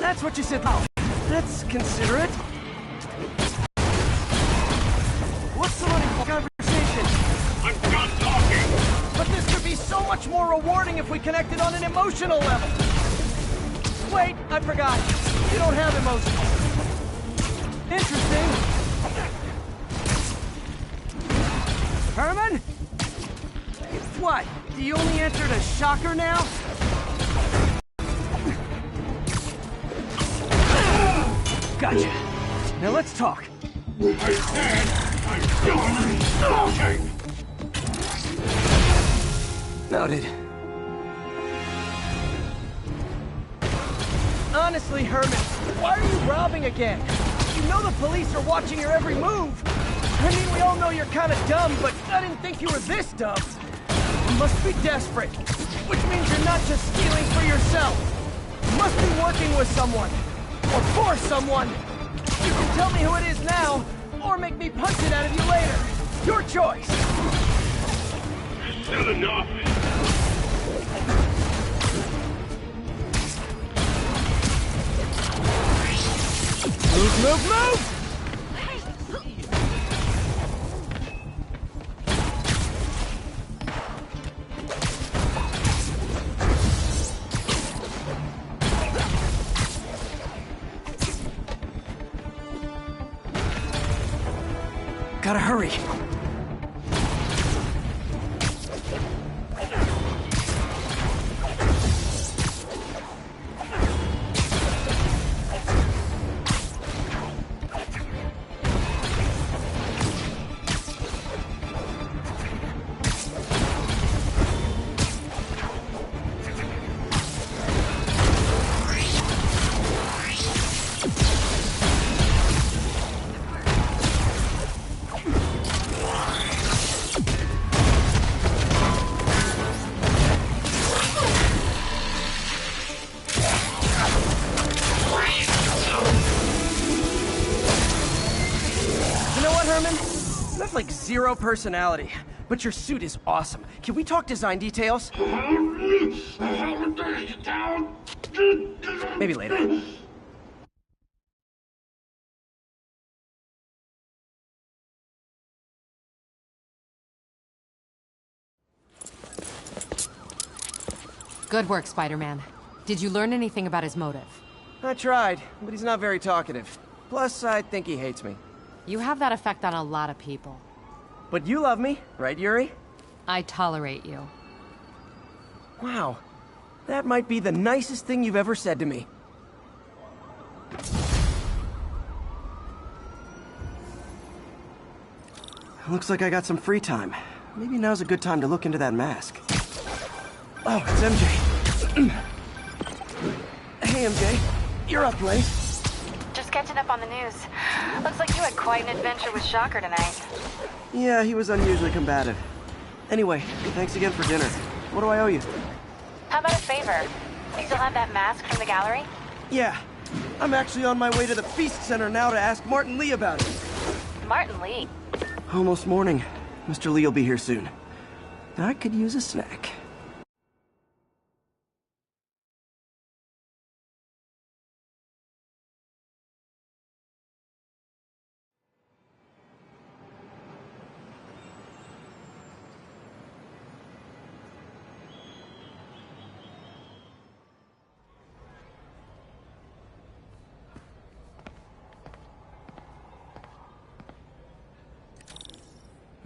That's what you said. Oh, that's considerate. What's the running conversation? I'm done talking! But this could be so much more rewarding if we connected on an emotional level. Wait, I forgot. You don't have emotions. Interesting. Herman? What? You only entered a shocker now? Gotcha. Now let's talk. I said I'm done talking! Noted. Honestly, Herman, why are you robbing again? You know the police are watching your every move. I mean, we all know you're kind of dumb, but I didn't think you were this dumb. You must be desperate, which means you're not just stealing for yourself. You must be working with someone, or for someone. You can tell me who it is now, or make me punch it out of you later. Your choice. Not enough! Move, move, move! Gotta hurry. Like zero personality, but your suit is awesome. Can we talk design details? Maybe later. Good work, Spider-Man. Did you learn anything about his motive? I tried, but he's not very talkative. Plus, I think he hates me. You have that effect on a lot of people. But you love me, right, Yuri? I tolerate you. Wow. That might be the nicest thing you've ever said to me. Looks like I got some free time. Maybe now's a good time to look into that mask. Oh, it's MJ. Hey, MJ. You're up late. Just catching up on the news. Looks like you had quite an adventure with Shocker tonight. Yeah, he was unusually combative. Anyway, thanks again for dinner. What do I owe you? How about a favor? You still have that mask from the gallery? Yeah. I'm actually on my way to the Feast Center now to ask Martin Lee about it. Martin Lee? Almost morning. Mr. Lee will be here soon. I could use a snack.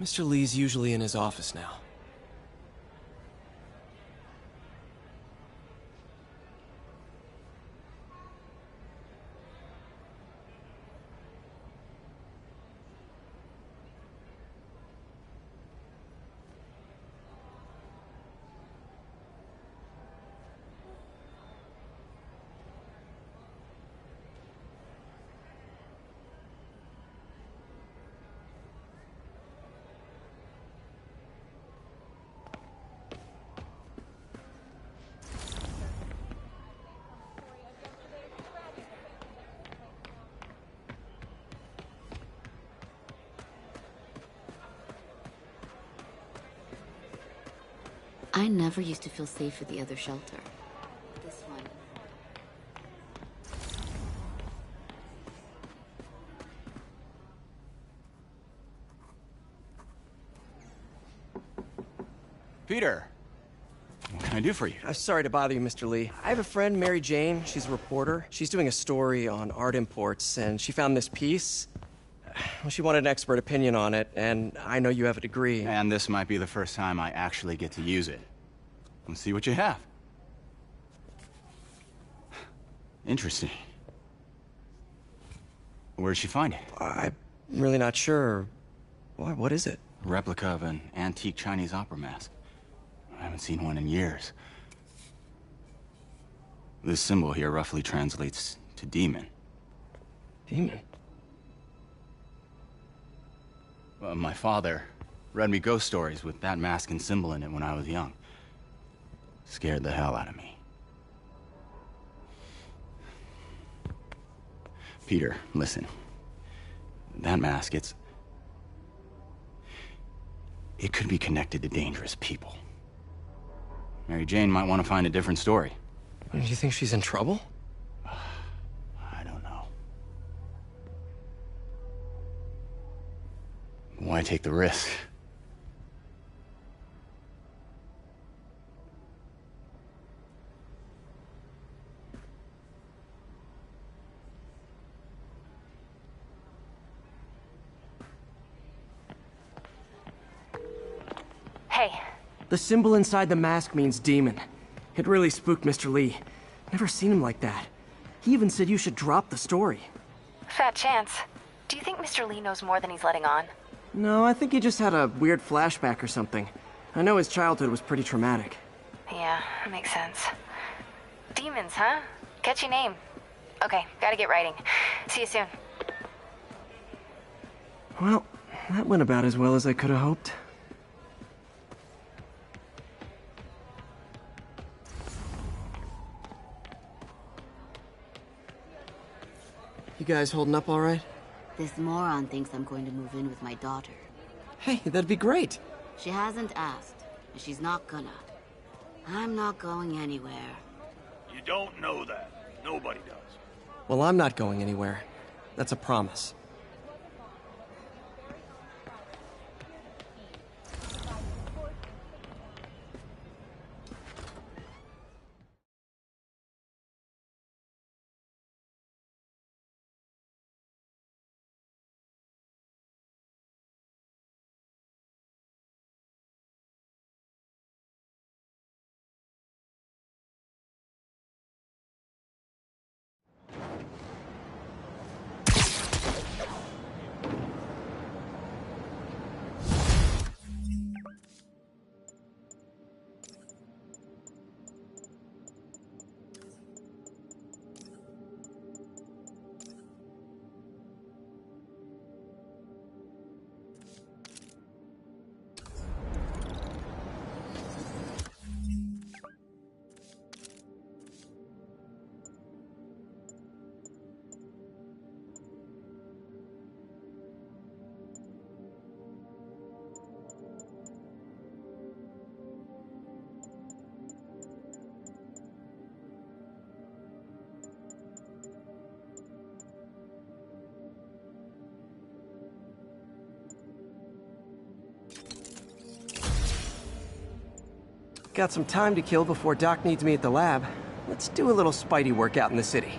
Mr. Lee's usually in his office now. I never used to feel safe at the other shelter. This one... Peter, what can I do for you? I'm sorry to bother you, Mr. Lee. I have a friend, Mary Jane. She's a reporter. She's doing a story on art imports, and she found this piece. Well, she wanted an expert opinion on it, and I know you have a degree. And this might be the first time I actually get to use it. Let's see what you have. Interesting. Where'd she find it? I'm really not sure. What is it? A replica of an antique Chinese opera mask. I haven't seen one in years. This symbol here roughly translates to demon. Demon? My father read me ghost stories with that mask and symbol in it when I was young. Scared the hell out of me. Peter, listen. That mask, it could be connected to dangerous people. Mary Jane might want to find a different story. Do you think she's in trouble? I don't know. Why take the risk? Hey, The symbol inside the mask means demon. It really spooked Mr. Lee. Never seen him like that. He even said you should drop the story. fat chance. Do you think Mr. Lee knows more than he's letting on? No, I think he just had a weird flashback or something. I know his childhood was pretty traumatic. Yeah, that makes sense. Demons, huh? Catchy name. Okay, gotta get writing. See you soon. Well, that went about as well as I could have hoped. You guys holding up all right? This moron thinks I'm going to move in with my daughter. Hey, that'd be great. She hasn't asked, and she's not gonna. I'm not going anywhere. You don't know that. Nobody does. Well, I'm not going anywhere. That's a promise. Got some time to kill before Doc needs me at the lab. Let's do a little Spidey workout in the city.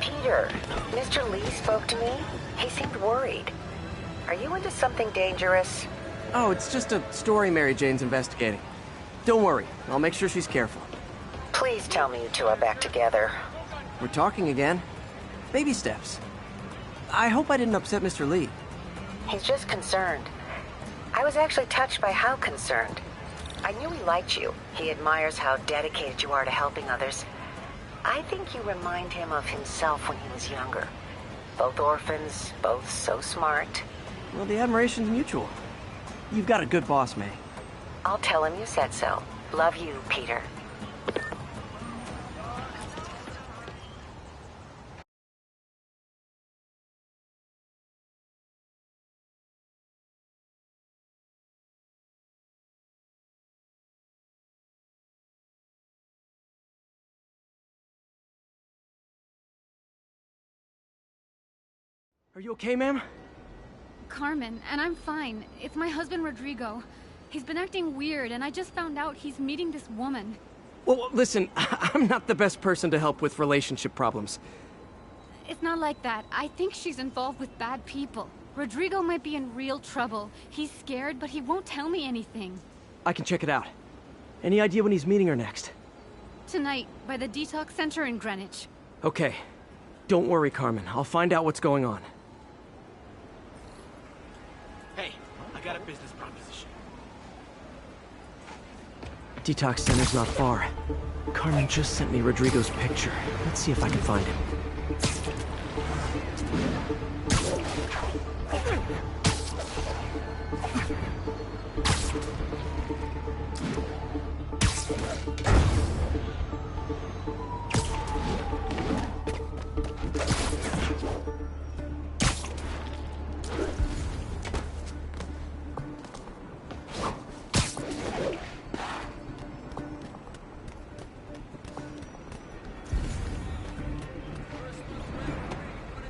Peter, Mr. Lee spoke to me. He seemed worried. Are you into something dangerous? Oh, it's just a story Mary Jane's investigating. Don't worry, I'll make sure she's careful. Please tell me you two are back together. We're talking again. Baby steps. I hope I didn't upset Mr. Lee. He's just concerned. I was actually touched by how concerned. I knew he liked you. He admires how dedicated you are to helping others. I think you remind him of himself when he was younger. Both orphans, both so smart. Well, the admiration's mutual. You've got a good boss, May. I'll tell him you said so. Love you, Peter. Are you okay, ma'am? Carmen, and I'm fine. It's my husband, Rodrigo. He's been acting weird, and I just found out he's meeting this woman. Well, listen, I'm not the best person to help with relationship problems. It's not like that. I think she's involved with bad people. Rodrigo might be in real trouble. He's scared, but he won't tell me anything. I can check it out. Any idea when he's meeting her next? Tonight, by the detox center in Greenwich. Okay. Don't worry, Carmen. I'll find out what's going on. Hey, I got a business proposition. Detox center's not far. Carmen just sent me Rodrigo's picture. Let's see if I can find him.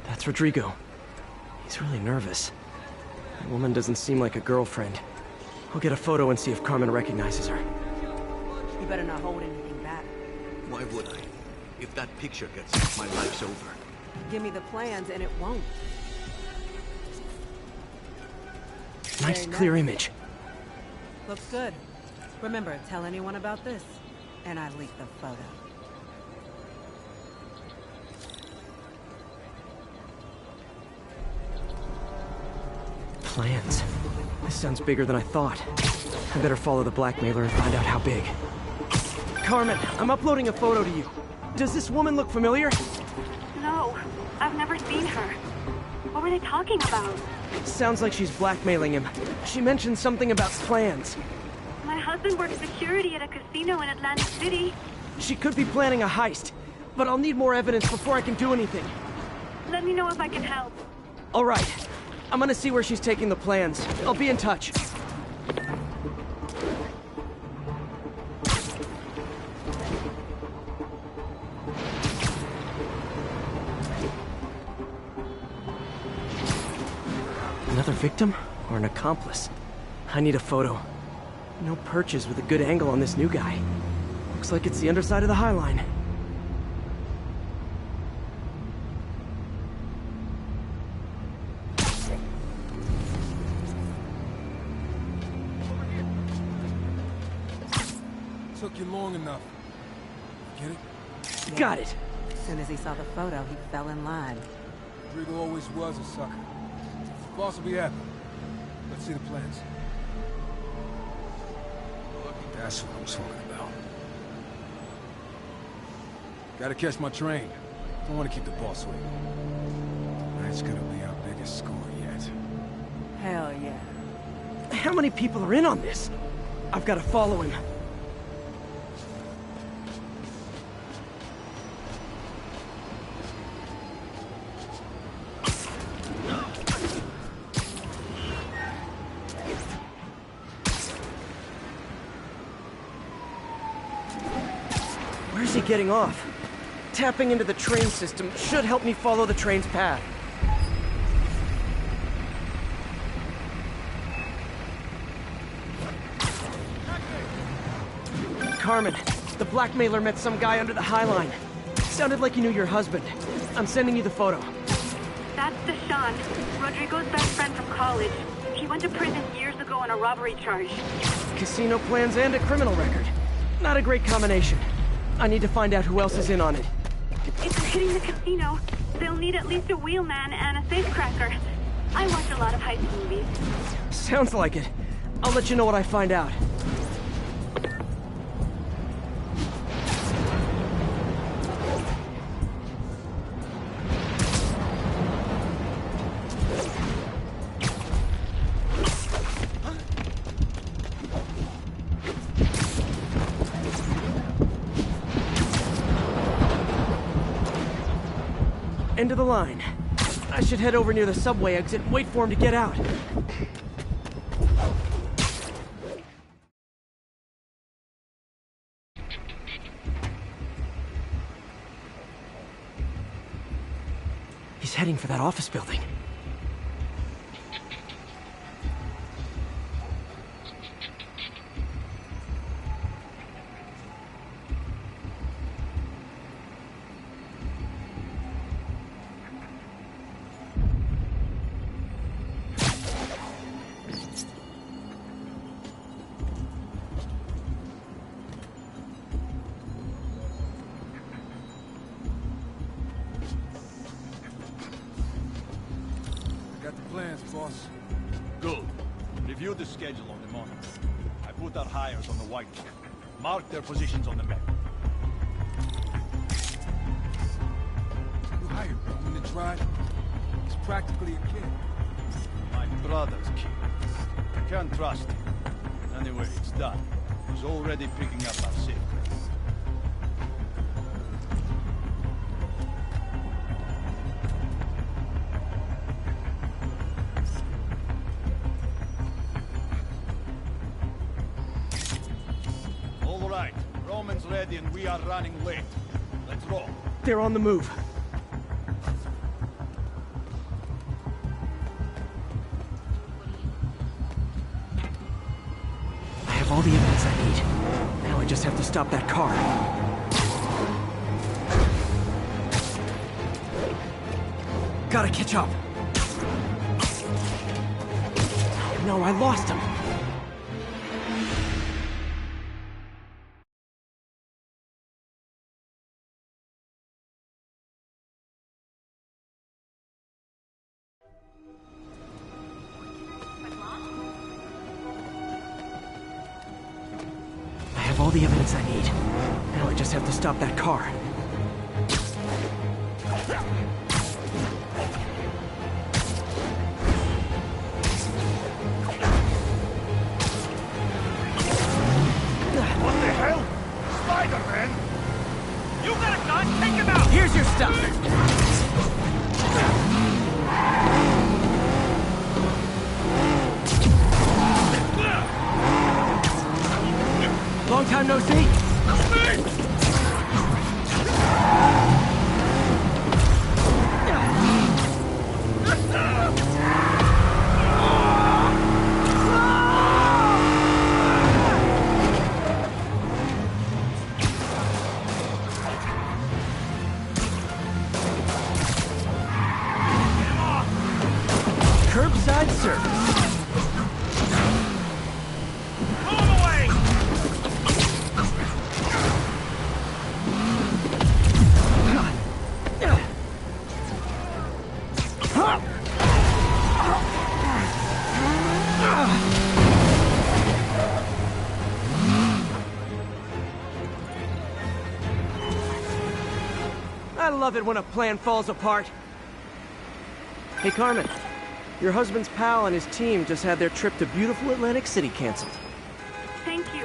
That's Rodrigo. He's really nervous. That woman doesn't seem like a girlfriend. I'll get a photo and see if Carmen recognizes her. You better not hold anything back. Why would I? If that picture gets out, my life's over. Give me the plans and it won't. Nice, Very clear nice. image. Looks good. Remember, tell anyone about this, and I leak the photo. Plans. This sounds bigger than I thought. I better follow the blackmailer and find out how big. Carmen, I'm uploading a photo to you. Does this woman look familiar? No, I've never seen her. What were they talking about? Sounds like she's blackmailing him. She mentioned something about plans. My husband works security at a casino in Atlantic City. She could be planning a heist, but I'll need more evidence before I can do anything. Let me know if I can help. All right. I'm gonna see where she's taking the plans. I'll be in touch. Another victim or an accomplice? I need a photo. No perches with a good angle on this new guy. Looks like it's the underside of the High Line. Took you long enough. Get it? Got it. As soon as he saw the photo, he fell in line. Rodrigo always was a sucker. Boss will be happy. Let's see the plans. That's what I'm talking about. Gotta catch my train. Don't want to keep the boss waiting. That's gonna be our biggest score yet. Hell yeah. How many people are in on this? I've got to follow him. Where's he getting off? Tapping into the train system should help me follow the train's path. Carmen, the blackmailer met some guy under the High Line. Sounded like he knew your husband. I'm sending you the photo. That's Deshaun, Rodrigo's best friend from college. He went to prison years ago on a robbery charge. Casino plans and a criminal record. Not a great combination. I need to find out who else is in on it. If they're hitting the casino, they'll need at least a wheelman and a safecracker. I watch a lot of heist movies. Sounds like it. I'll let you know what I find out. End of the line. I should head over near the subway exit and wait for him to get out. He's heading for that office building. Got the plans, boss. Good. Review the schedule on the monitor. I put our hires on the whiteboard. Mark their positions on the map. You hired Roman to drive? He's practically a kid. My brother's kid. I can't trust him. Anyway, it's done. He's already picking up our secrets. All right, Roman's ready and we are running late. Let's roll. They're on the move. I have all the evidence I need. Now I just have to stop that car. Gotta catch up. No, I lost him. I have all the evidence I need. Now I just have to stop that car. What the hell? Spider-Man? You got a gun? Take him out! Here's your stuff! Long time no see? Curbside service. I love it when a plan falls apart. Hey, Carmen. Your husband's pal and his team just had their trip to beautiful Atlantic City canceled. Thank you.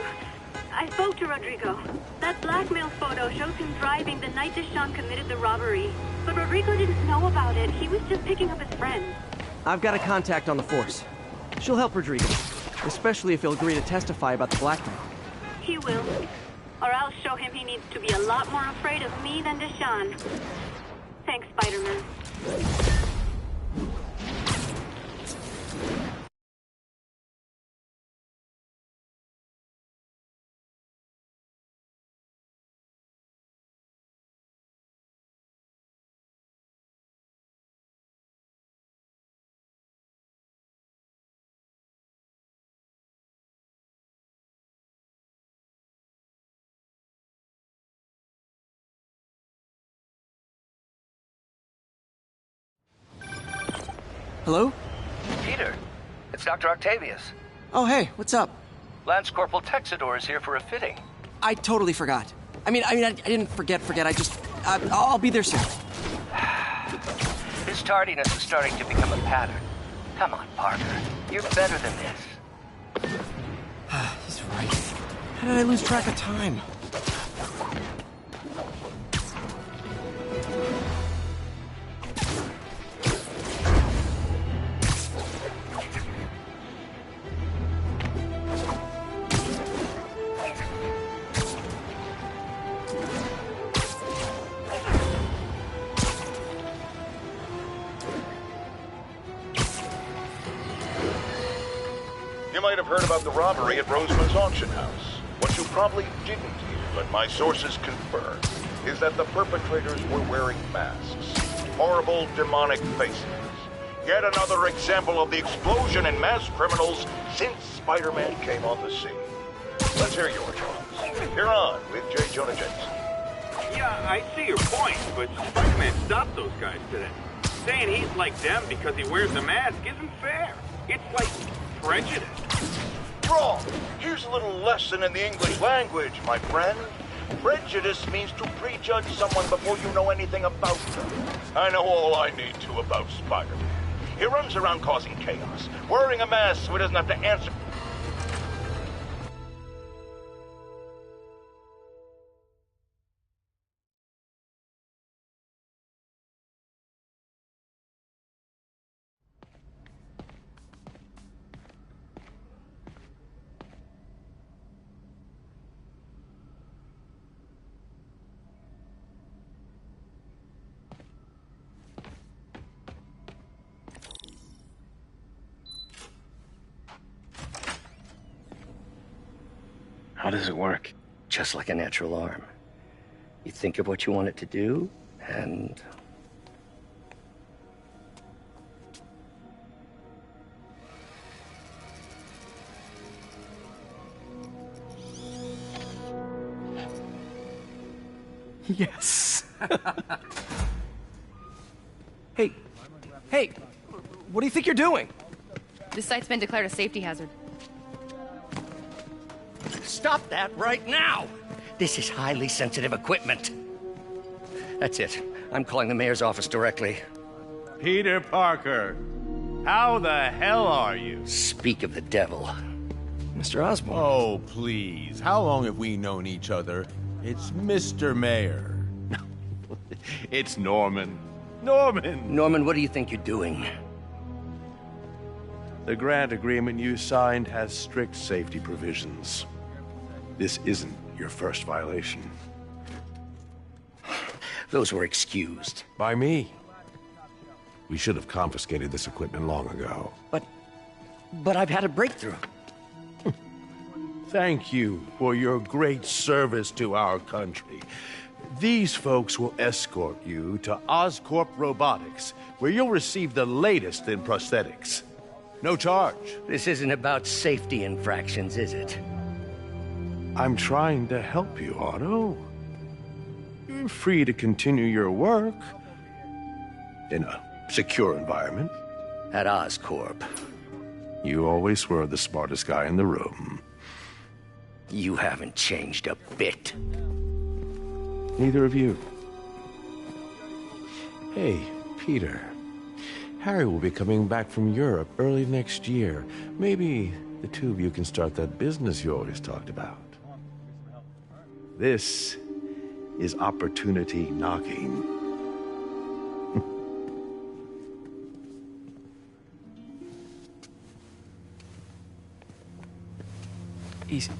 I spoke to Rodrigo. That blackmail photo shows him driving the night Deshawn committed the robbery. But Rodrigo didn't know about it. He was just picking up his friend. I've got a contact on the force. She'll help Rodrigo, especially if he'll agree to testify about the blackmail. He will. Or I'll show him he needs to be a lot more afraid of me than Deshawn. Thanks, Spider-Man. Hello? Peter, it's Dr. Octavius. Oh, hey, what's up? Lance Corporal Texador is here for a fitting. I totally forgot. I didn't forget. I'll be there soon. This tardiness is starting to become a pattern. Come on, Parker. You're better than this. He's right. How did I lose track of time? You might have heard about the robbery at Roseman's auction house. What you probably didn't hear, but my sources confirm, is that the perpetrators were wearing masks. Horrible, demonic faces. Yet another example of the explosion in mass criminals since Spider-Man came on the scene. Let's hear yours, Charles. You're on with J. Jonah Jameson. Yeah, I see your point, but Spider-Man stopped those guys today. Saying he's like them because he wears a mask isn't fair. It's like prejudice. Wrong. Here's a little lesson in the English language, my friend. Prejudice means to prejudge someone before you know anything about them. I know all I need to about Spider-Man. He runs around causing chaos, wearing a mask so he doesn't have to answer. How does it work? Just like a natural arm. You think of what you want it to do, and... Yes. Hey, what do you think you're doing? This site's been declared a safety hazard. Stop that right now! This is highly sensitive equipment. That's it. I'm calling the mayor's office directly. Peter Parker, how the hell are you? Speak of the devil. Mr. Osborn. Oh, please. How long have we known each other? It's Mr. Mayor. It's Norman. Norman! Norman, what do you think you're doing? The grant agreement you signed has strict safety provisions. This isn't your first violation. Those were excused. By me. We should have confiscated this equipment long ago. But I've had a breakthrough. Thank you for your great service to our country. These folks will escort you to Oscorp Robotics, where you'll receive the latest in prosthetics. No charge. This isn't about safety infractions, is it? I'm trying to help you, Otto. You're free to continue your work in a secure environment. At Oscorp. You always were the smartest guy in the room. You haven't changed a bit. Neither of you. Hey, Peter. Harry will be coming back from Europe early next year. Maybe the two of you can start that business you always talked about. This is opportunity knocking.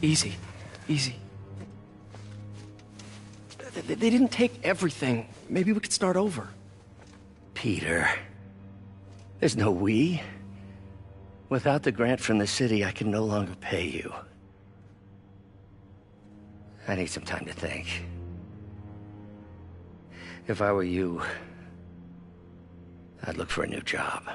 Easy. They didn't take everything. Maybe we could start over. Peter, there's no we. Without the grant from the city, I can no longer pay you. I need some time to think. If I were you, I'd look for a new job.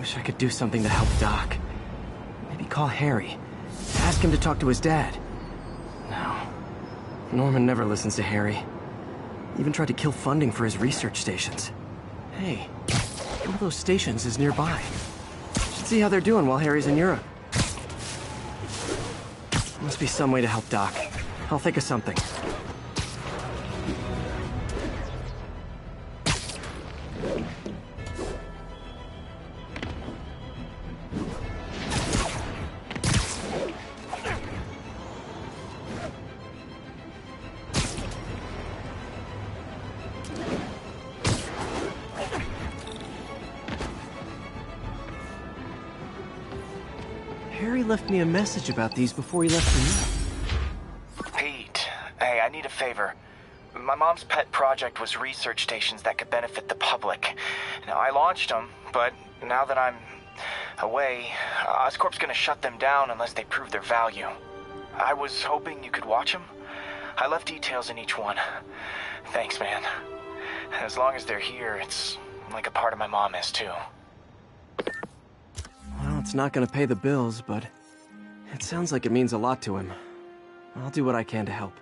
Wish I could do something to help Doc. Maybe call Harry. Ask him to talk to his dad. No. Norman never listens to Harry. Even tried to kill funding for his research stations. Hey, one of those stations is nearby. Should see how they're doing while Harry's in Europe. Must be some way to help Doc. I'll think of something. Harry left me a message about these before he left for me. Pete, hey, I need a favor. My mom's pet project was research stations that could benefit the public. Now, I launched them, but now that I'm away, Oscorp's gonna shut them down unless they prove their value. I was hoping you could watch them. I left details in each one. Thanks, man. As long as they're here, it's like a part of my mom is, too. Well, it's not gonna pay the bills, but it sounds like it means a lot to him. I'll do what I can to help.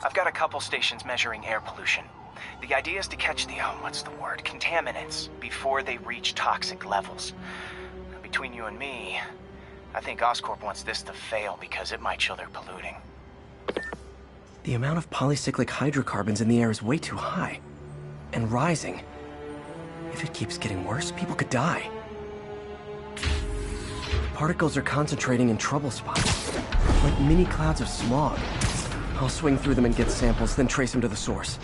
I've got a couple stations measuring air pollution. The idea is to catch the, contaminants before they reach toxic levels. Between you and me, I think Oscorp wants this to fail because it might show they're polluting. The amount of polycyclic hydrocarbons in the air is way too high. And rising. If it keeps getting worse, people could die. Particles are concentrating in trouble spots, like mini clouds of smog. I'll swing through them and get samples, then trace them to the source.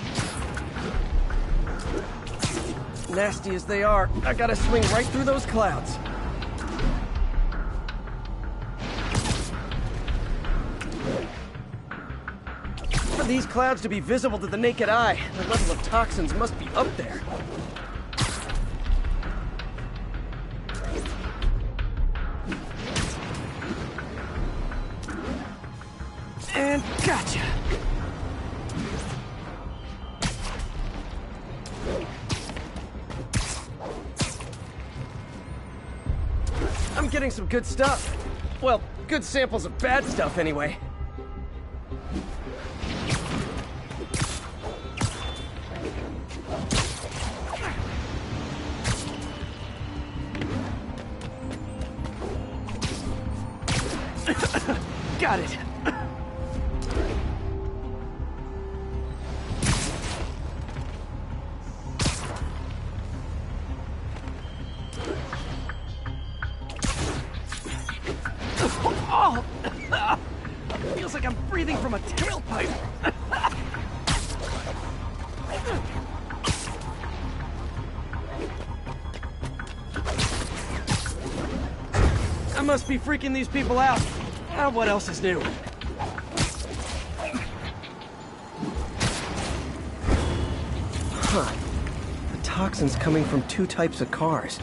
Nasty as they are, I gotta swing right through those clouds. For these clouds to be visible to the naked eye, the level of toxins must be up there. And gotcha. I'm getting some good stuff. Well, good samples of bad stuff anyway. Got it. Oh! Feels like I'm breathing from a tailpipe. I must be freaking these people out. What else is new? Huh. The toxin's coming from 2 types of cars.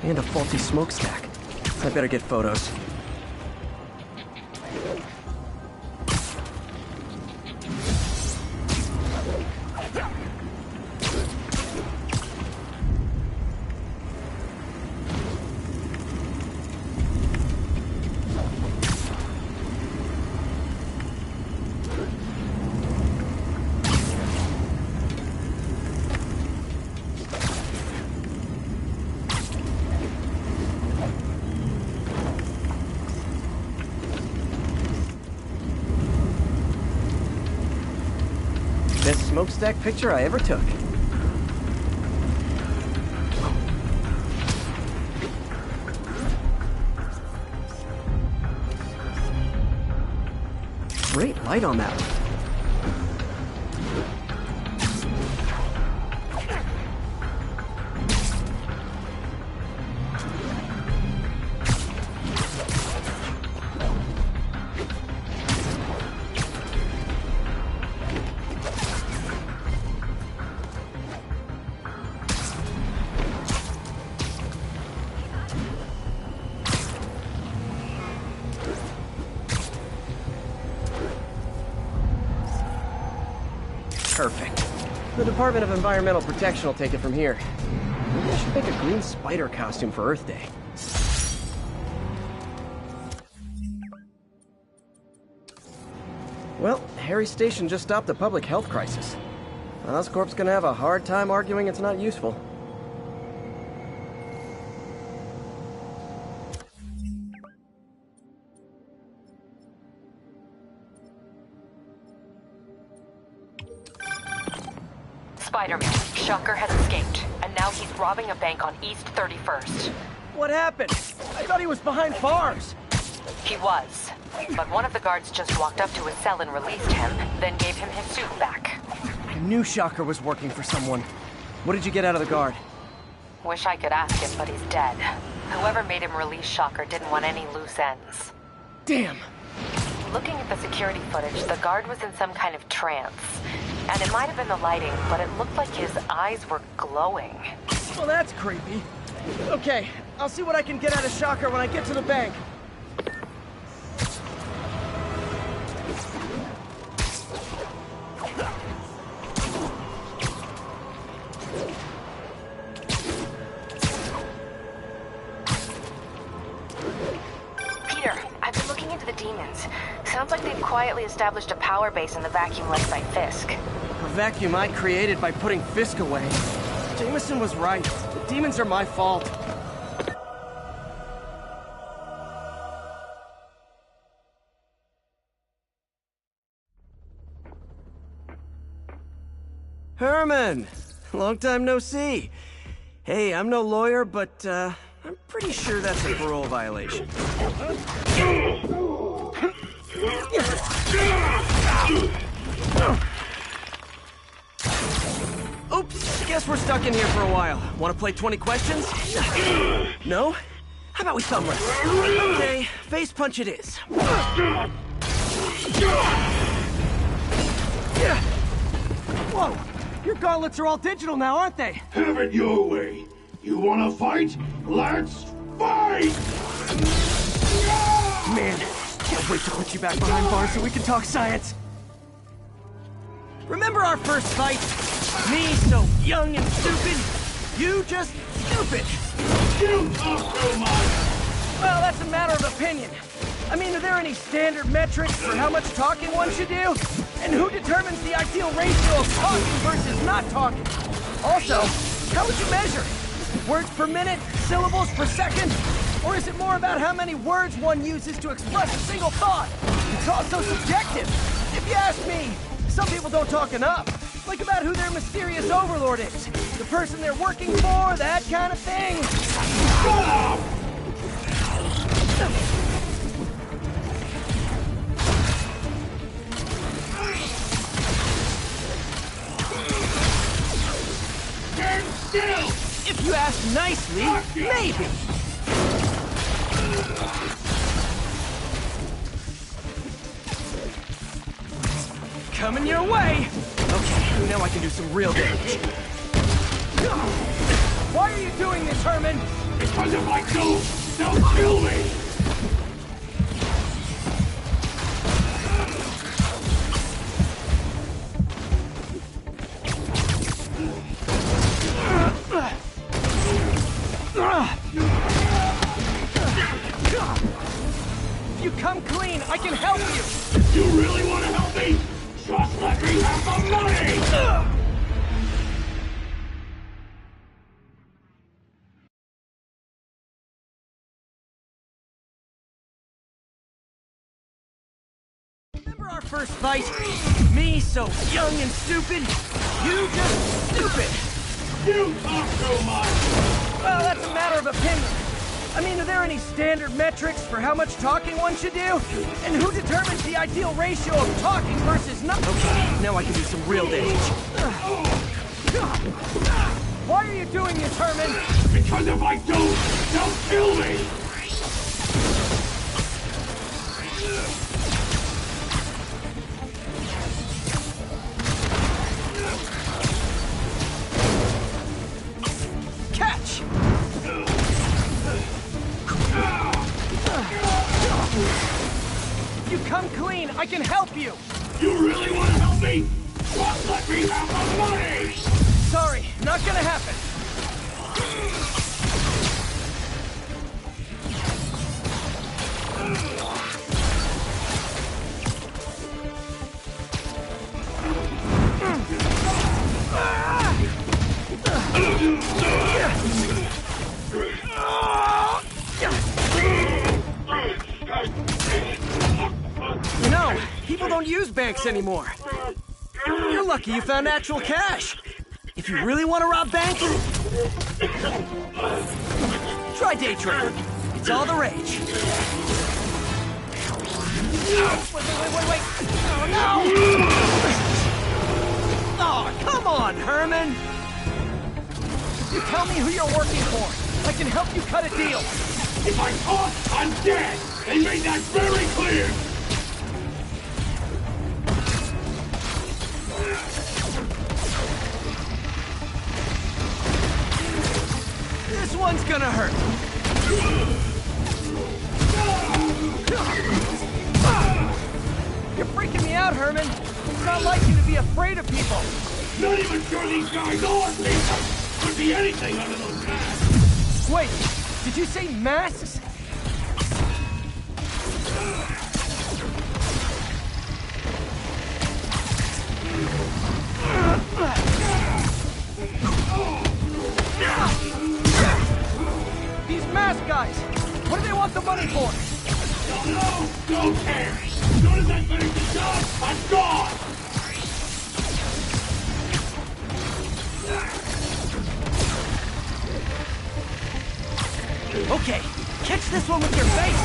And a faulty smokestack. I better get photos. Best smokestack picture I ever took. Great light on that one. Perfect. The Department of Environmental Protection will take it from here. Maybe I should make a green spider costume for Earth Day. Well, Harry Station just stopped a public health crisis. Oscorp's gonna have a hard time arguing it's not useful. Spider-Man, Shocker has escaped, and now he's robbing a bank on East 31st. What happened? I thought he was behind bars. He was, but one of the guards just walked up to his cell and released him, then gave him his suit back. I knew Shocker was working for someone. What did you get out of the guard? Wish I could ask him, but he's dead. Whoever made him release Shocker didn't want any loose ends. Damn! Looking at the security footage, the guard was in some kind of trance. And it might have been the lighting, but it looked like his eyes were glowing. Well, that's creepy. Okay, I'll see what I can get out of Shocker when I get to the bank. Peter, I've been looking into the demons. Sounds like they've quietly established a power base in the vacuum left by Fisk. A vacuum I created by putting Fisk away. Jameson was right. The demons are my fault. Herman! Long time no see. Hey, I'm no lawyer, but, I'm pretty sure that's a parole violation. Oops, guess we're stuck in here for a while. Want to play 20 questions? No? How about we thumb wrestle? Okay, face punch it is. Whoa! Your gauntlets are all digital now, aren't they? Have it your way. You wanna fight? Let's fight! Man, Can't wait to put you back behind bars so we can talk science. Remember our first fight? Me so young and stupid, you just stupid. You talk too much! Well, that's a matter of opinion. I mean, are there any standard metrics for how much talking one should do? And who determines the ideal ratio of talking versus not talking? Also, how would you measure it? Words per minute? Syllables per second? Or is it more about how many words one uses to express a single thought? It's also subjective. If you ask me, some people don't talk enough. Like about who their mysterious overlord is. The person they're working for, that kind of thing. Shut up! Stand still! If you ask nicely, maybe. Coming your way! Okay, now I can do some real damage. Why are you doing this, Herman? Because if I don't, they'll kill me! If you come clean, I can help you! You really want to help me? Just let me have the money! Remember our first fight? Me so young and stupid, you just stupid! You talk too much! Well, that's a matter of opinion. I mean, are there any standard metrics for how much talking one should do? And who determines the ideal ratio of talking versus not? Okay, now I can do some real damage. Why are you doing this, Herman? Because if I don't, they'll kill me! Catch! If you come clean, I can help you! You really want to help me? Just let me have the money! Sorry, not gonna happen. You know, people don't use banks anymore. You're lucky you found actual cash. If you really want to rob banks, try day trading. It's all the rage. Wait. Oh, no! Oh, come on, Herman! You tell me who you're working for. I can help you cut a deal. If I talk, I'm dead! They made that very clear! This one's gonna hurt. You're freaking me out, Herman. It's not like you to be afraid of people. Not even sure these guys are people! Could be anything under those masks! Wait, did you say masks? These mask guys, what do they want the money for? Don't know! Don't care! As soon as I finish the job, I'm gone! Okay, catch this one with your face!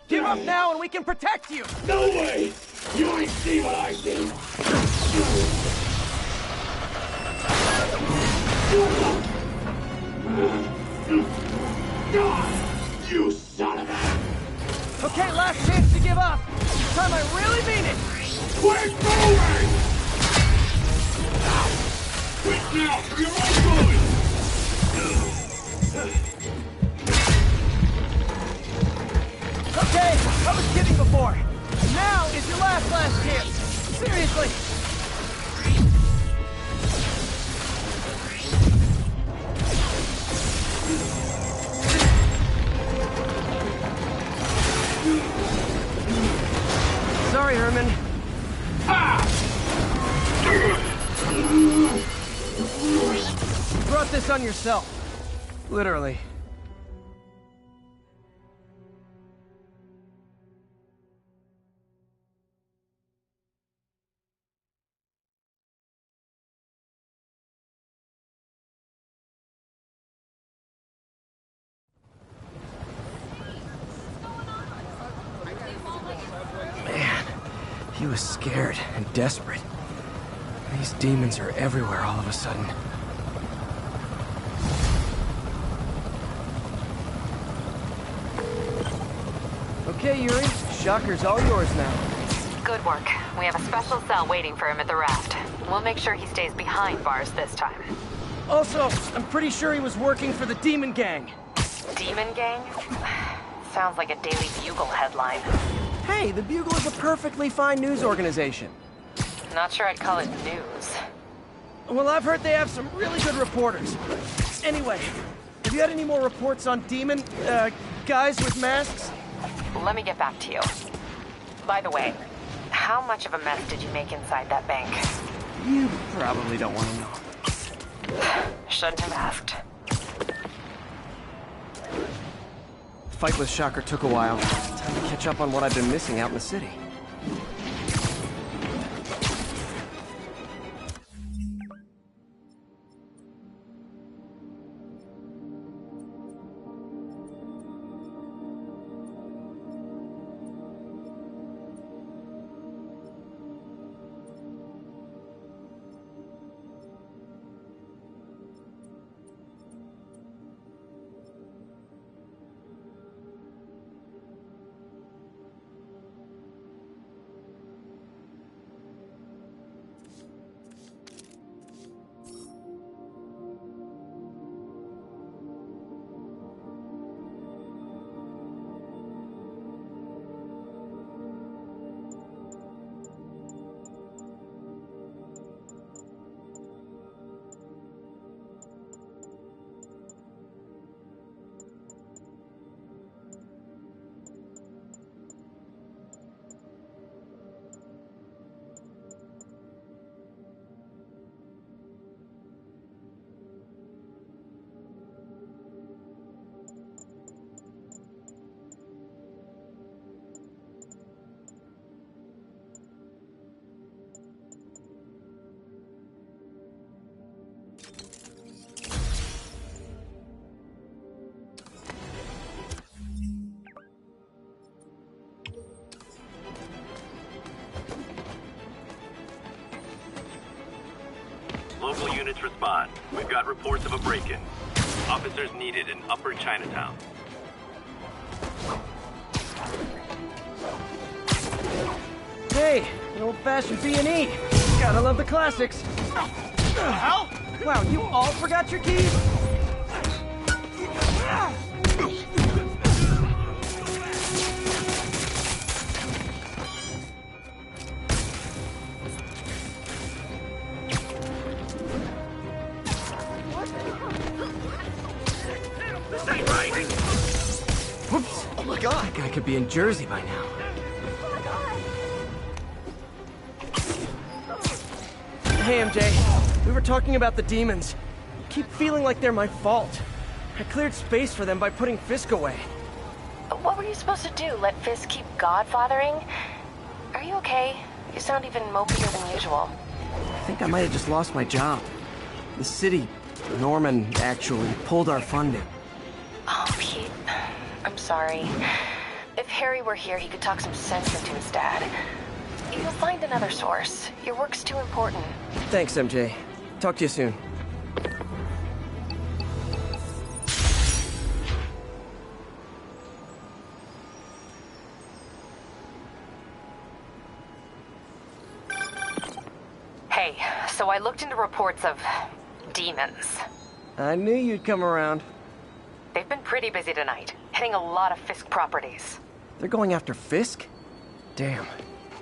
Give up now and we can protect you! No way! You ain't see what I see! You son of a... Okay, last chance to give up. This time I really mean it! Quit moving! Quit now, for your own good! Okay, I was kidding before. Now is your last chance. Seriously. Sorry, Herman. You brought this on yourself. Literally. Man, he was scared and desperate. These demons are everywhere all of a sudden. Okay, Yuri. Shocker's all yours now. Good work. We have a special cell waiting for him at the raft. We'll make sure he stays behind bars this time. Also, I'm pretty sure he was working for the Demon Gang. Demon Gang? Sounds like a Daily Bugle headline. Hey, the Bugle is a perfectly fine news organization. Not sure I'd call it news. Well, I've heard they have some really good reporters. Anyway, have you had any more reports on demon, guys with masks? Let me get back to you. By the way, how much of a mess did you make inside that bank? You probably don't want to know. Shouldn't have asked. Fight with Shocker took a while. Time to catch up on what I've been missing out in the city. Local units respond. We've got reports of a break-in. Officers needed in Upper Chinatown. Hey, an old-fashioned B&E. Gotta love the classics. Hell? Wow, you all forgot your keys? Whoops. Oh my god. That guy could be in Jersey by now. Hey, MJ. We were talking about the demons. I keep feeling like they're my fault. I cleared space for them by putting Fisk away. What were you supposed to do? Let Fisk keep godfathering? Are you okay? You sound even mopier than usual. I think I might have just lost my job. The city, Norman, actually, pulled our funding. Oh, Pete. I'm sorry. If Harry were here, he could talk some sense into his dad. You'll find another source. Your work's too important. Thanks, MJ. Talk to you soon. Hey, so I looked into reports of demons. I knew you'd come around. They've been pretty busy tonight, hitting a lot of Fisk properties. They're going after Fisk? Damn.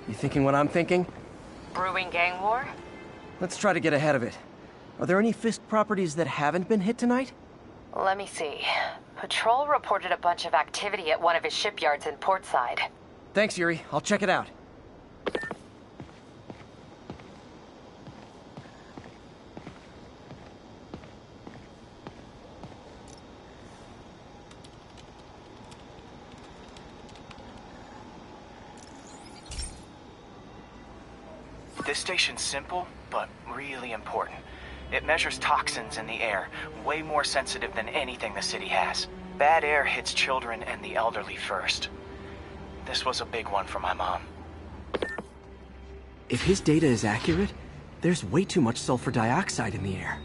You thinking what I'm thinking? Brewing gang war? Let's try to get ahead of it. Are there any Fisk properties that haven't been hit tonight? Let me see. Patrol reported a bunch of activity at one of his shipyards in Portside. Thanks, Yuri. I'll check it out. This station's simple, but really important. It measures toxins in the air, way more sensitive than anything the city has. Bad air hits children and the elderly first. This was a big one for my mom. If his data is accurate, there's way too much sulfur dioxide in the air.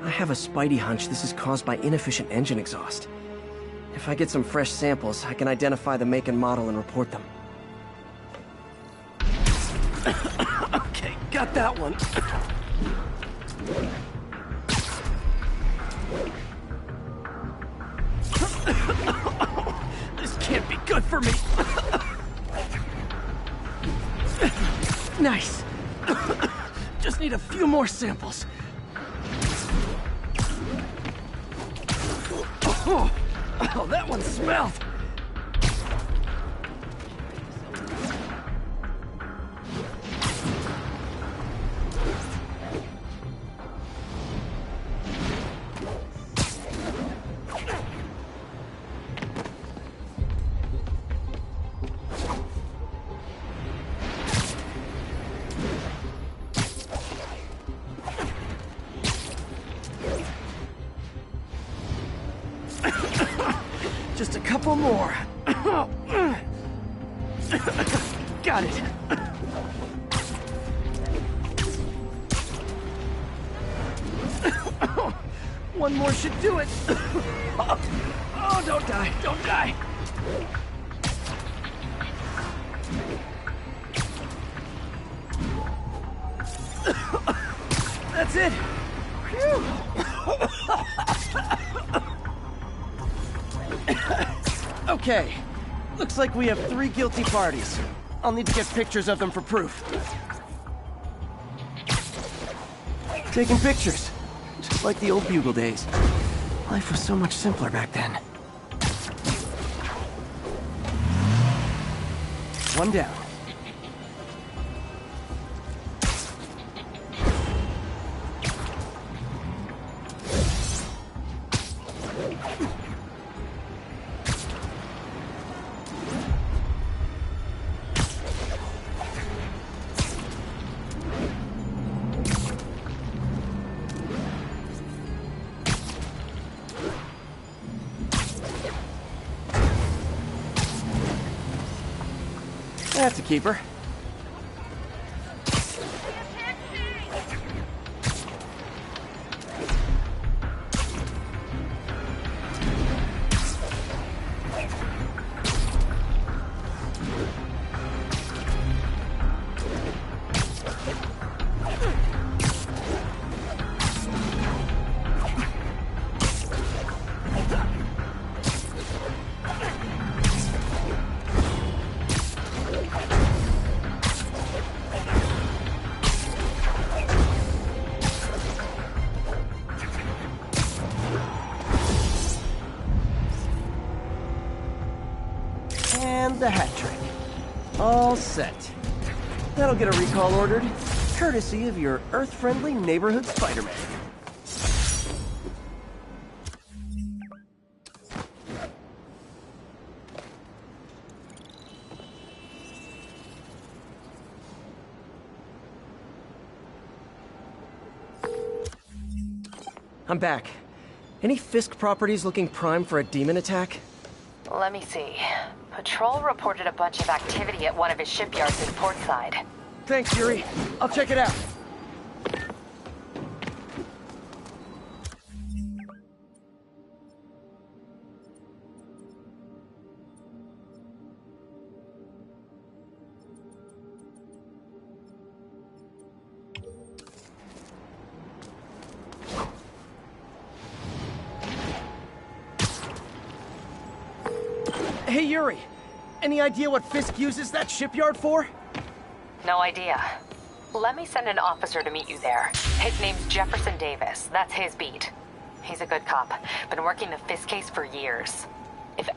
I have a spidey hunch this is caused by inefficient engine exhaust. If I get some fresh samples, I can identify the make and model and report them. Okay, got that one. This can't be good for me. Nice. Just need a few more samples. Oh, that one smelled. Just a couple more. Got it. One more should do it. Oh, don't die, don't die. That's it. Phew. Okay, looks like we have 3 guilty parties. I'll need to get pictures of them for proof. Taking pictures, just like the old Bugle days. Life was so much simpler back then. One down. That's a keeper. And the hat trick. All set. That'll get a recall ordered, courtesy of your Earth-friendly neighborhood Spider-Man. I'm back. Any Fisk properties looking prime for a demon attack? Let me see. Patrol reported a bunch of activity at one of his shipyards in Portside. Thanks, Yuri. I'll check it out. Hey, Yuri. Any idea what Fisk uses that shipyard for? No idea. Let me send an officer to meet you there. His name's Jefferson Davis. That's his beat. He's a good cop. Been working the Fisk case for years. If...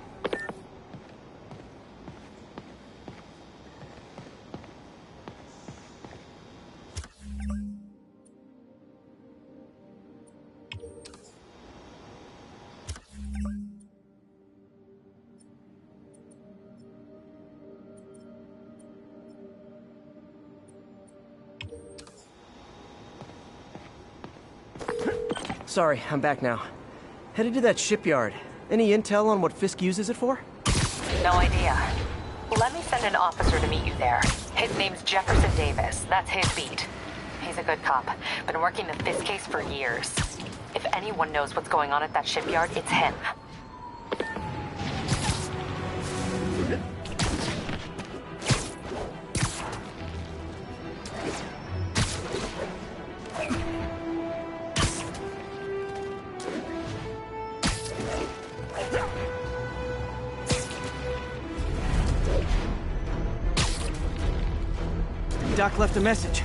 Sorry, I'm back now. Headed to that shipyard. Any intel on what Fisk uses it for? No idea. Let me send an officer to meet you there. His name's Jefferson Davis. That's his beat. He's a good cop. Been working the Fisk case for years. If anyone knows what's going on at that shipyard, it's him. Doc left a message.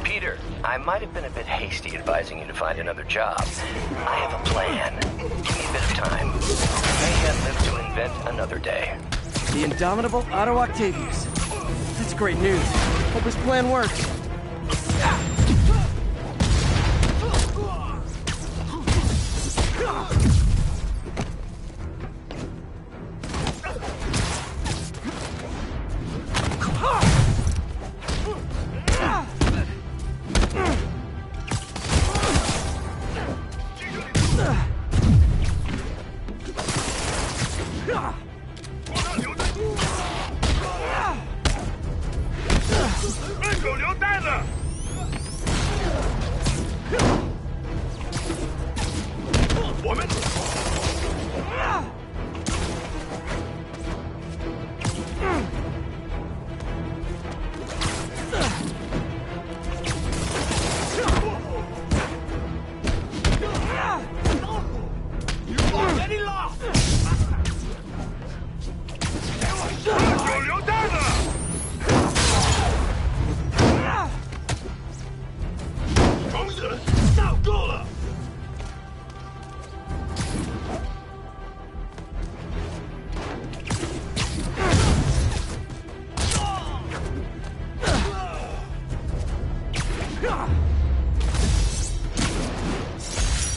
Peter, I might have been a bit hasty advising you to find another job. I have a plan. Give me a bit of time. I may yet live to invent another day. The indomitable Otto Octavius. That's great news. Hope his plan works.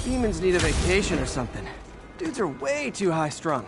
Demons need a vacation or something. Dudes are way too high-strung.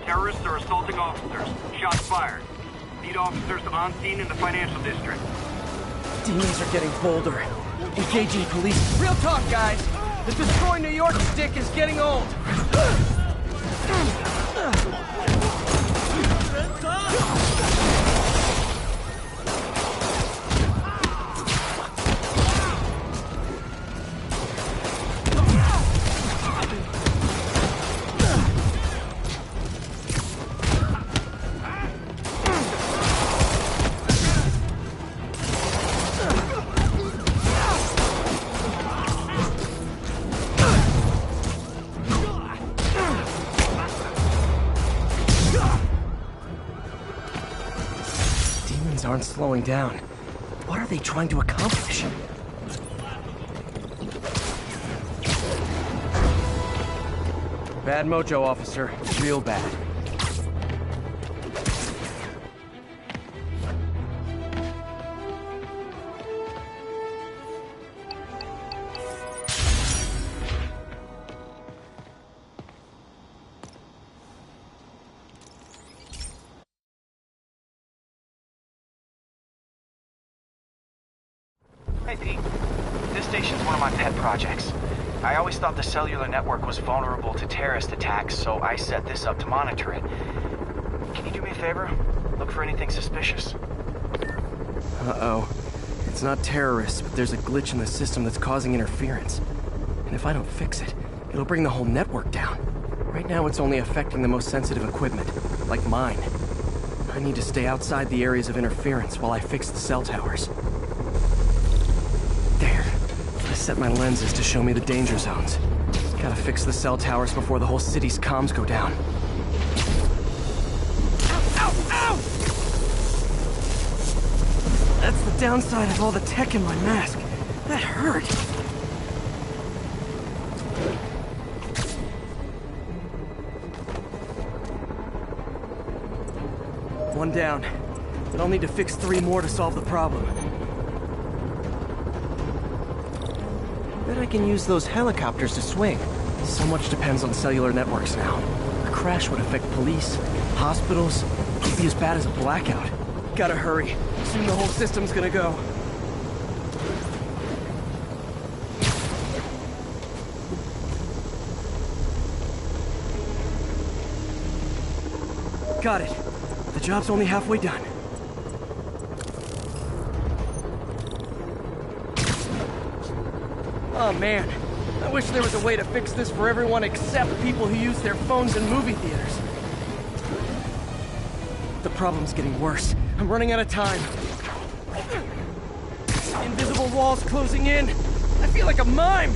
Terrorists are assaulting officers. Shots fired. Need officers on scene in the financial district. Demons are getting bolder. Engaging police. Real talk, guys. The Destroy New York stick is getting old. Aren't slowing down. What are they trying to accomplish? Bad mojo, officer. Real bad. Hey, Pete. This station's one of of my pet projects. I always thought the cellular network was vulnerable to terrorist attacks, so I set this up to monitor it. Can you do me a favor? Look for anything suspicious. Uh-oh. It's not terrorists, but there's a glitch in the system that's causing interference. And if I don't fix it, it'll bring the whole network down. Right now it's only affecting the most sensitive equipment, like mine. I need to stay outside the areas of interference while I fix the cell towers. There. I set my lenses to show me the danger zones. Gotta fix the cell towers before the whole city's comms go down. Ow! Ow! Ow! That's the downside of all the tech in my mask. That hurt. One down. But I'll need to fix 3 more to solve the problem. Bet I can use those helicopters to swing. So much depends on cellular networks now. A crash would affect police, hospitals. It'd be as bad as a blackout. Gotta hurry. Soon the whole system's gonna go. Got it. The job's only halfway done. Oh man, I wish there was a way to fix this for everyone except people who use their phones in movie theaters. The problem's getting worse. I'm running out of time. Invisible walls closing in. I feel like a mime.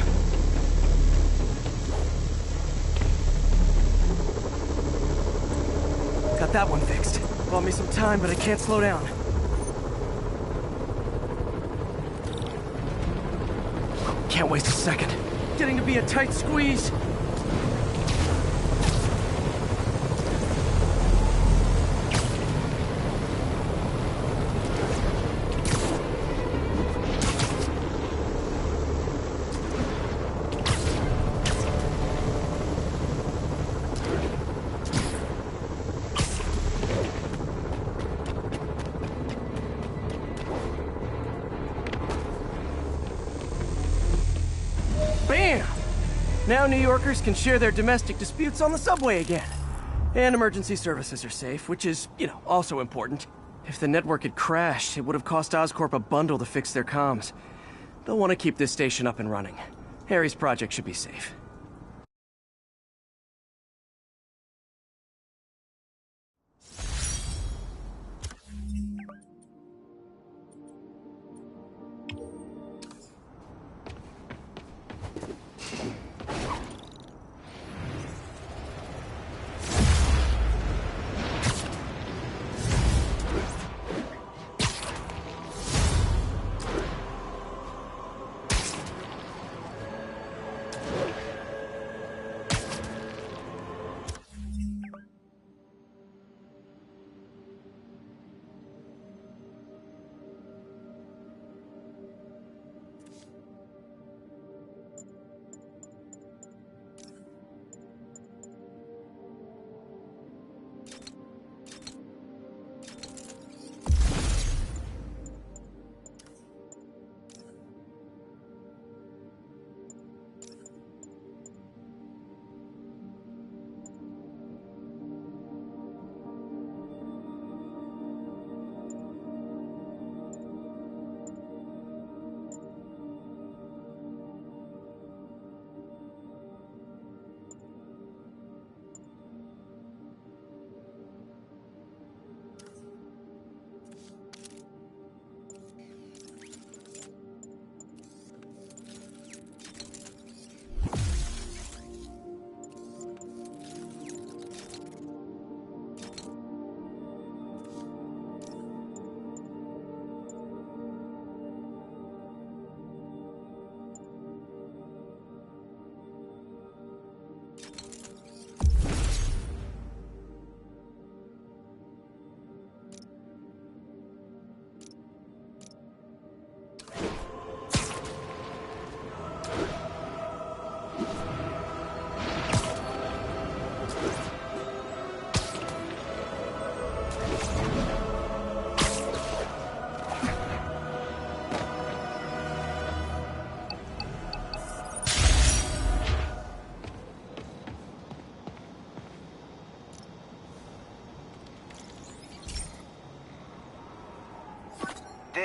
Got that one fixed. Bought me some time, but I can't slow down. Can't waste a second. Getting to be a tight squeeze. Bam! Now New Yorkers can share their domestic disputes on the subway again. And emergency services are safe, which is, also important. If the network had crashed, it would have cost Oscorp a bundle to fix their comms. They'll want to keep this station up and running. Harry's project should be safe.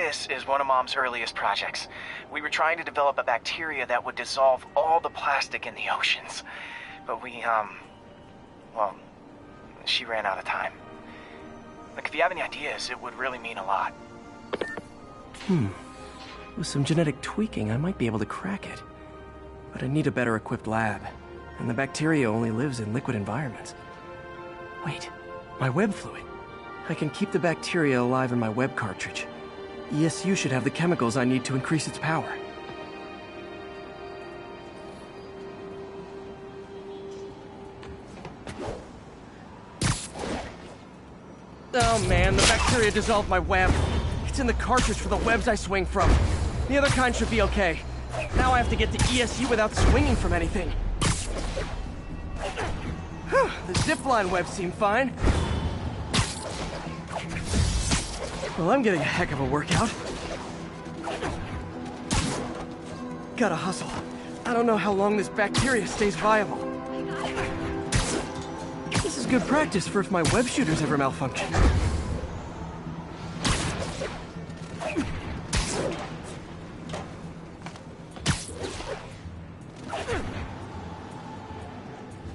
This is one of Mom's earliest projects. We were trying to develop a bacteria that would dissolve all the plastic in the oceans. But well, she ran out of time. Like, if you have any ideas, it would really mean a lot. With some genetic tweaking, I might be able to crack it. But I need a better equipped lab. And the bacteria only lives in liquid environments. Wait, my web fluid. I can keep the bacteria alive in my web cartridge. ESU should have the chemicals I need to increase its power. Oh man, the bacteria dissolved my web. It's in the cartridge for the webs I swing from. The other kind should be okay. Now I have to get to ESU without swinging from anything. The zipline webs seem fine. Well, I'm getting a heck of a workout. Gotta hustle. I don't know how long this bacteria stays viable. This is good practice for if my web shooters ever malfunction.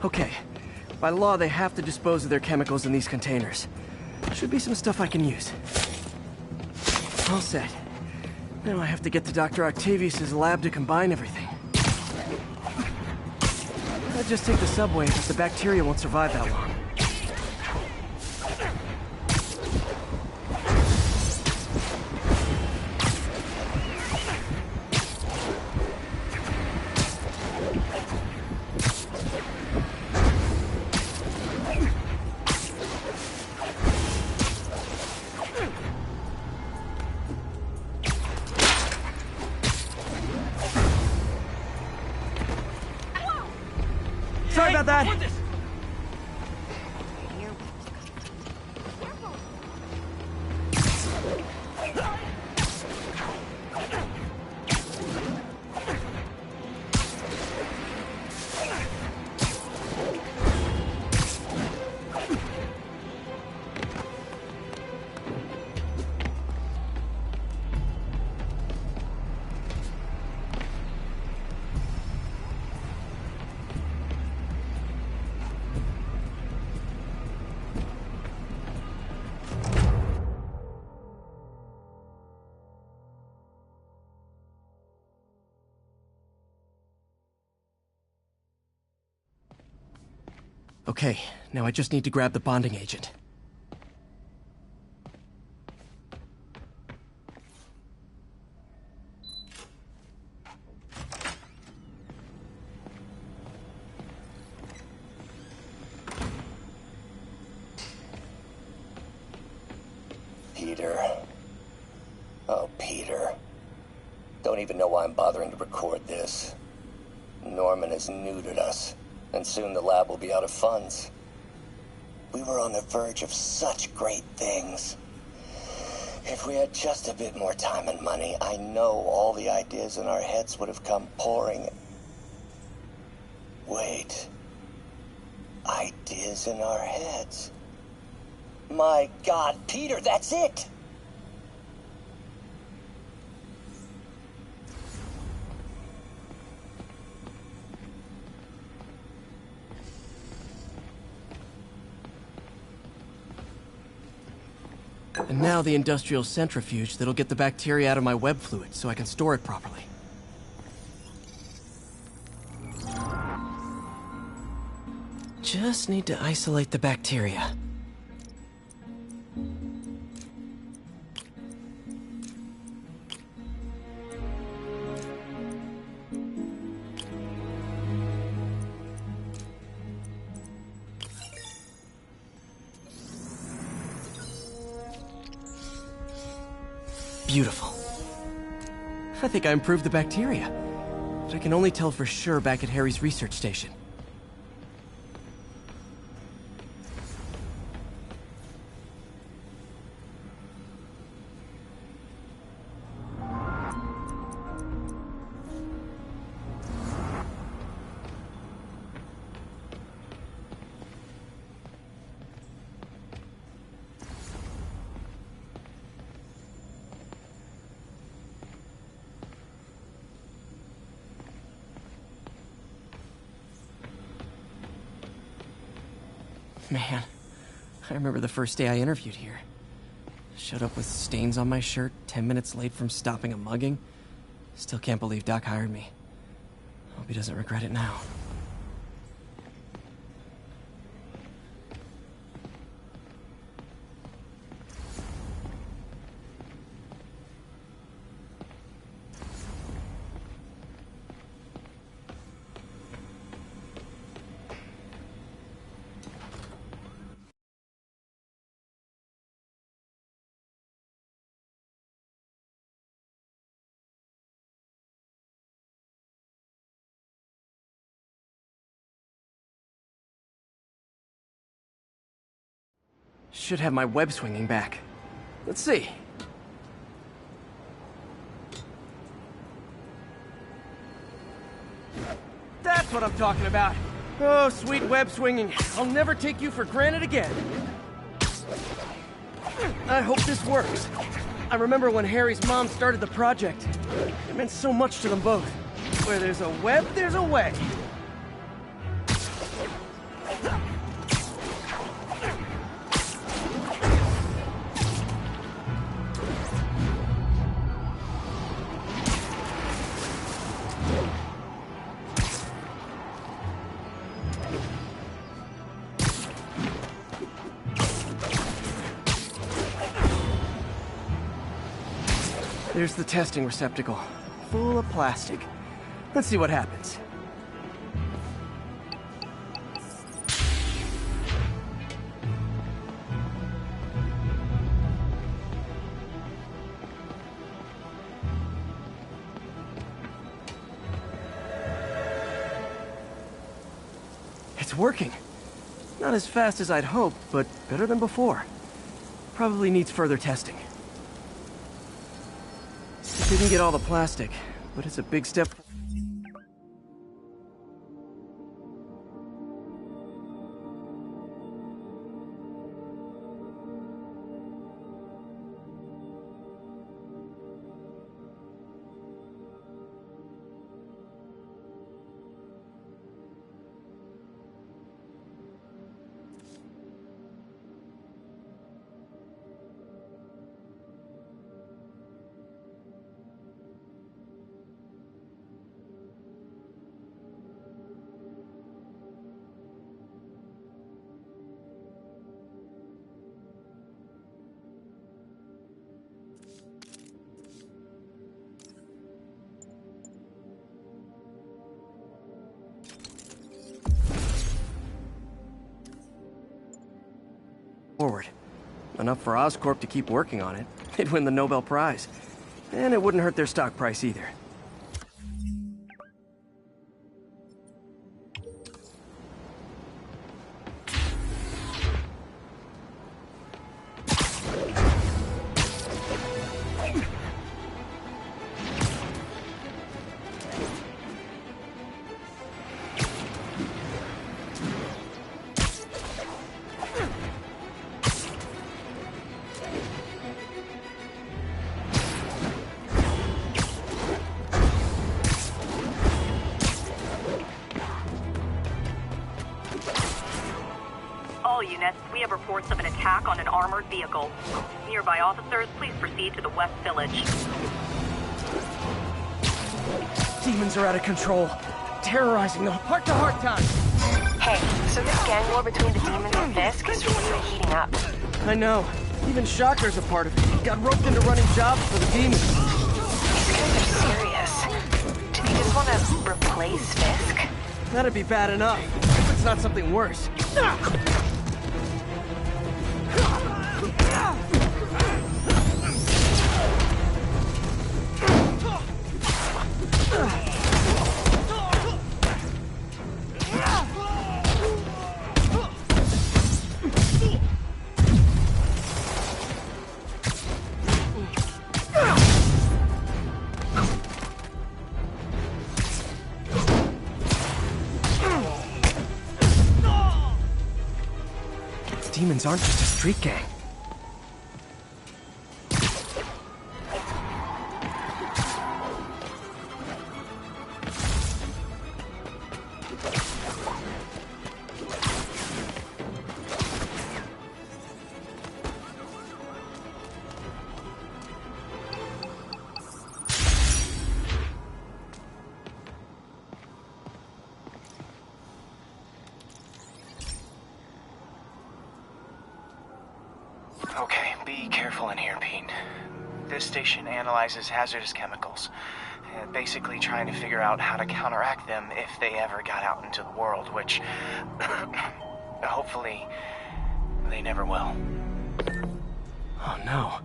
Okay. By law, they have to dispose of their chemicals in these containers. Should be some stuff I can use. All set. Now I have to get to Dr. Octavius's lab to combine everything. I'll just take the subway, but the bacteria won't survive that long. Sorry about that. Okay, now I just need to grab the bonding agent. Peter. Oh, Peter. Don't even know why I'm bothering to record this. Norman has neutered us. And soon the lab will be out of funds. We were on the verge of such great things. If we had just a bit more time and money, I know all the ideas in our heads would have come pouring. Wait. Ideas in our heads. My God, Peter, that's it! And now the industrial centrifuge that'll get the bacteria out of my web fluid so I can store it properly. Just need to isolate the bacteria. Beautiful. I think I improved the bacteria, but I can only tell for sure back at Harry's research station. Man, I remember the first day I interviewed here. Showed up with stains on my shirt, 10 minutes late from stopping a mugging. Still can't believe Doc hired me. Hope he doesn't regret it now. Should have my web swinging back. Let's see. That's what I'm talking about. Oh, sweet web swinging. I'll never take you for granted again. I hope this works. I remember when Harry's mom started the project. It meant so much to them both. Where there's a web, there's a way. There's the testing receptacle, full of plastic. Let's see what happens. It's working. Not as fast as I'd hoped, but better than before. Probably needs further testing. Didn't get all the plastic, but it's a big step. Forward. Enough for Oscorp to keep working on it. They'd win the Nobel Prize. And it wouldn't hurt their stock price either. Units, we have reports of an attack on an armored vehicle. Nearby officers, please proceed to the West Village. Demons are out of control. Terrorizing them. Heart-to-heart time. Hey, so this gang war between the demons and Fisk is really heating up. I know. Even Shocker's a part of it. Got roped into running jobs for the demons. These guys are serious. Do they just want to replace Fisk? That'd be bad enough. If it's not something worse. Demons aren't just a street gang. Okay, be careful in here, Pete. This station analyzes hazardous chemicals, basically trying to figure out how to counteract them if they ever got out into the world, which hopefully they never will. Oh no.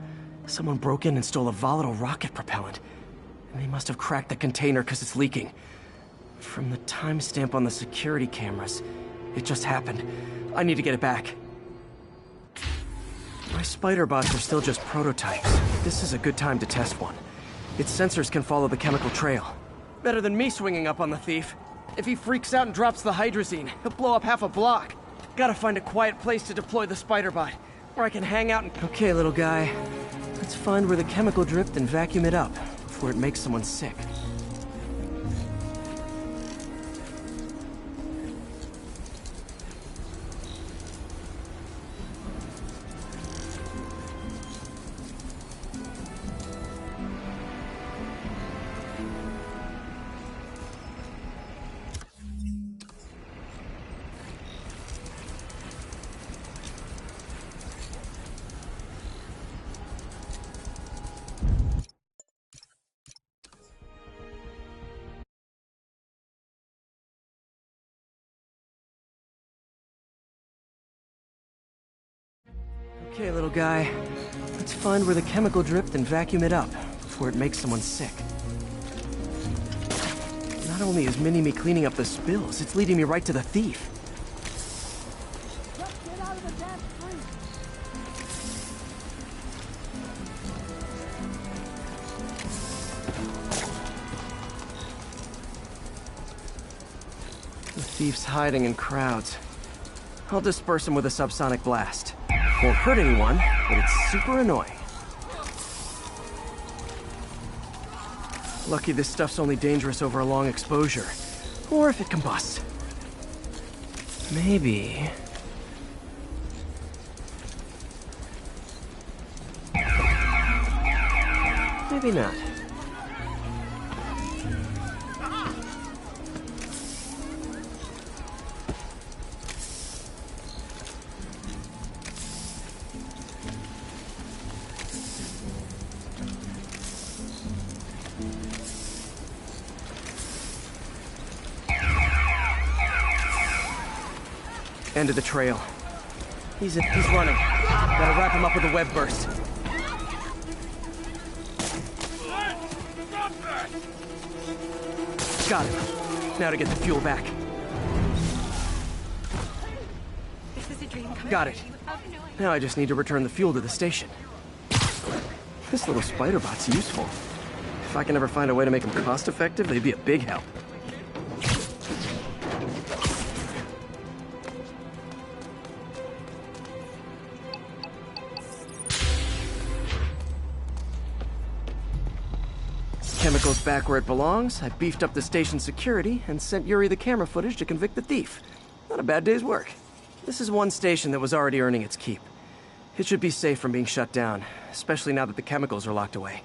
Someone broke in and stole a volatile rocket propellant. And they must have cracked the container because it's leaking. From the timestamp on the security cameras, it just happened. I need to get it back. My spider bots are still just prototypes. This is a good time to test one. Its sensors can follow the chemical trail. Better than me swinging up on the thief. If he freaks out and drops the hydrazine, he'll blow up half a block. Gotta find a quiet place to deploy the spider bot, where I can hang out and... Okay, little guy. Let's find where the chemical dripped and vacuum it up before it makes someone sick. Okay, little guy. Let's find where the chemical dripped and vacuum it up before it makes someone sick. Not only is Mini-Me cleaning up the spills, it's leading me right to the thief. Just get out of the damn street! The thief's hiding in crowds. I'll disperse him with a subsonic blast. Won't hurt anyone, but it's super annoying. Lucky this stuff's only dangerous over a long exposure. Or if it combusts. Maybe... maybe not. End of the trail. He's running. Gotta wrap him up with a web burst. Got him. Now to get the fuel back. This is a dream come Got it. Now I just need to return the fuel to the station. This little spider bot's useful. If I can ever find a way to make them cost-effective, they'd be a big help. Chemicals back where it belongs. I beefed up the station security and sent Yuri the camera footage to convict the thief. Not a bad day's work. This is one station that was already earning its keep. It should be safe from being shut down, especially now that the chemicals are locked away.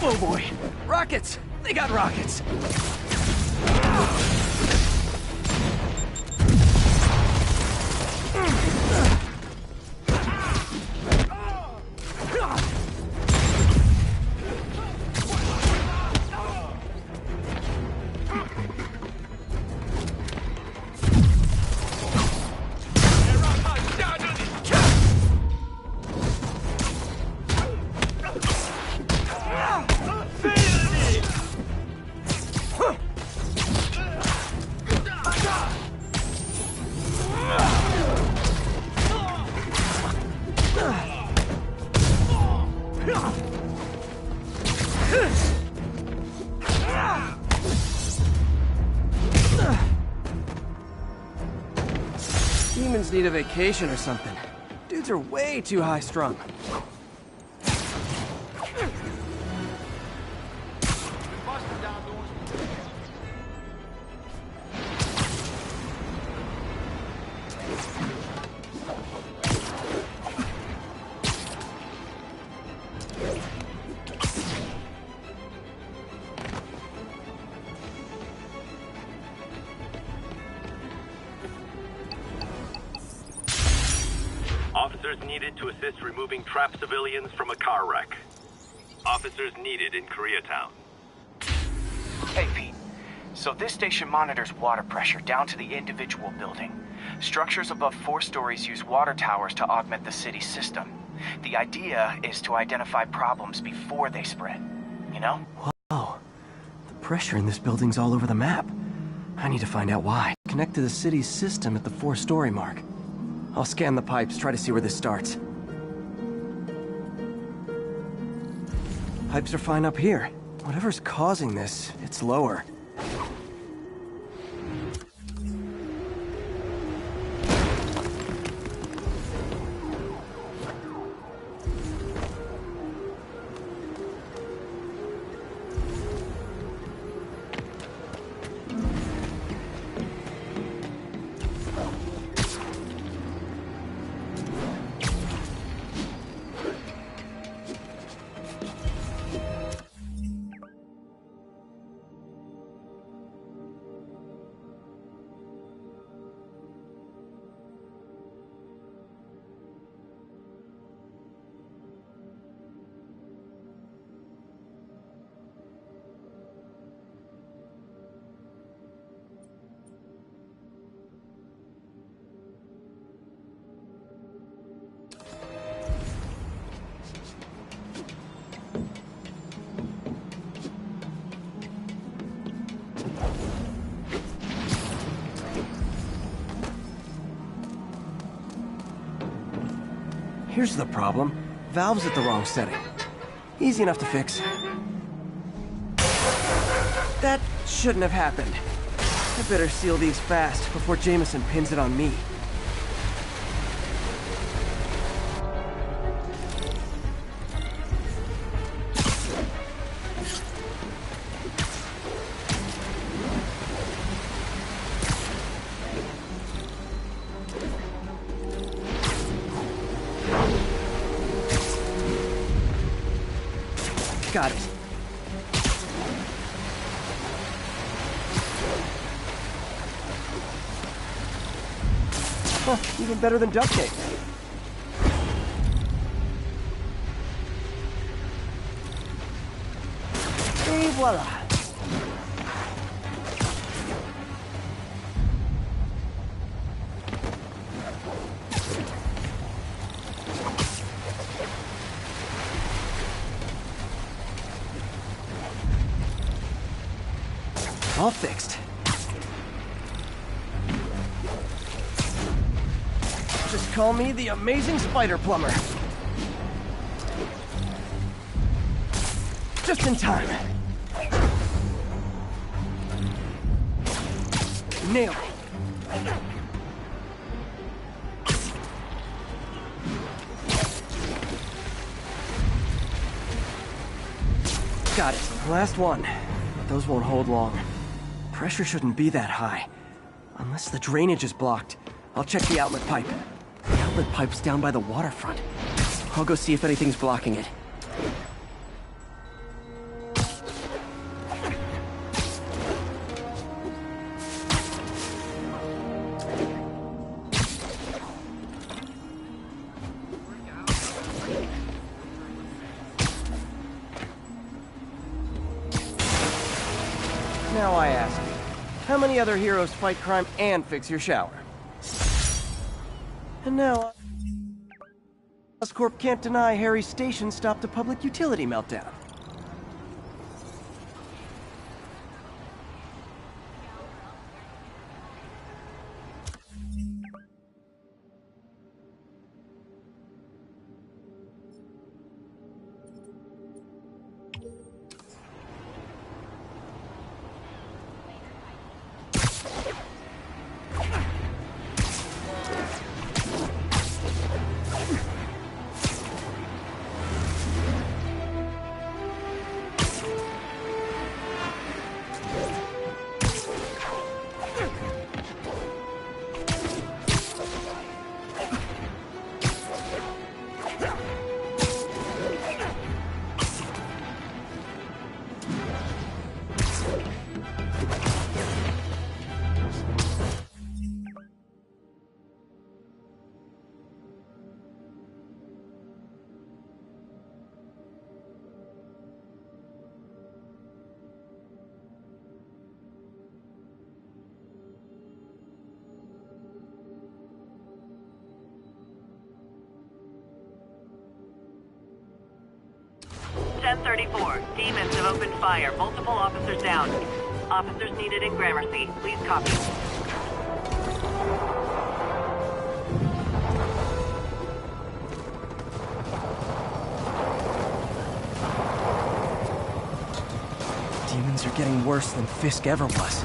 Oh boy, rockets! They got rockets! humans need a vacation or something. Dudes are way too high-strung. Officers needed to assist removing trapped civilians from a car wreck. Officers needed in Koreatown. Hey, Pete. So this station monitors water pressure down to the individual building. Structures above 4 stories use water towers to augment the city's system. The idea is to identify problems before they spread, you know? Whoa. The pressure in this building's all over the map. I need to find out why. Connect to the city's system at the 4-story mark. I'll scan the pipes, try to see where this starts. Pipes are fine up here. Whatever's causing this, it's lower. Here's the problem. Valve's at the wrong setting. Easy enough to fix. That shouldn't have happened. I better seal these fast before Jameson pins it on me. Got it. Huh, even better than duct tape. Et voila. All fixed. Just call me the amazing spider plumber. Just in time. Nailed it. Got it. Last one. But those won't hold long. Pressure shouldn't be that high. Unless the drainage is blocked. I'll check the outlet pipe. The outlet pipe's down by the waterfront. I'll go see if anything's blocking it. Now I ask you, how many other heroes fight crime and fix your shower? And now, Oscorp can't deny Harry's station stopped a public utility meltdown. 34. Demons have opened fire. Multiple officers down. Officers needed in Gramercy. Please copy. Demons are getting worse than Fisk ever was.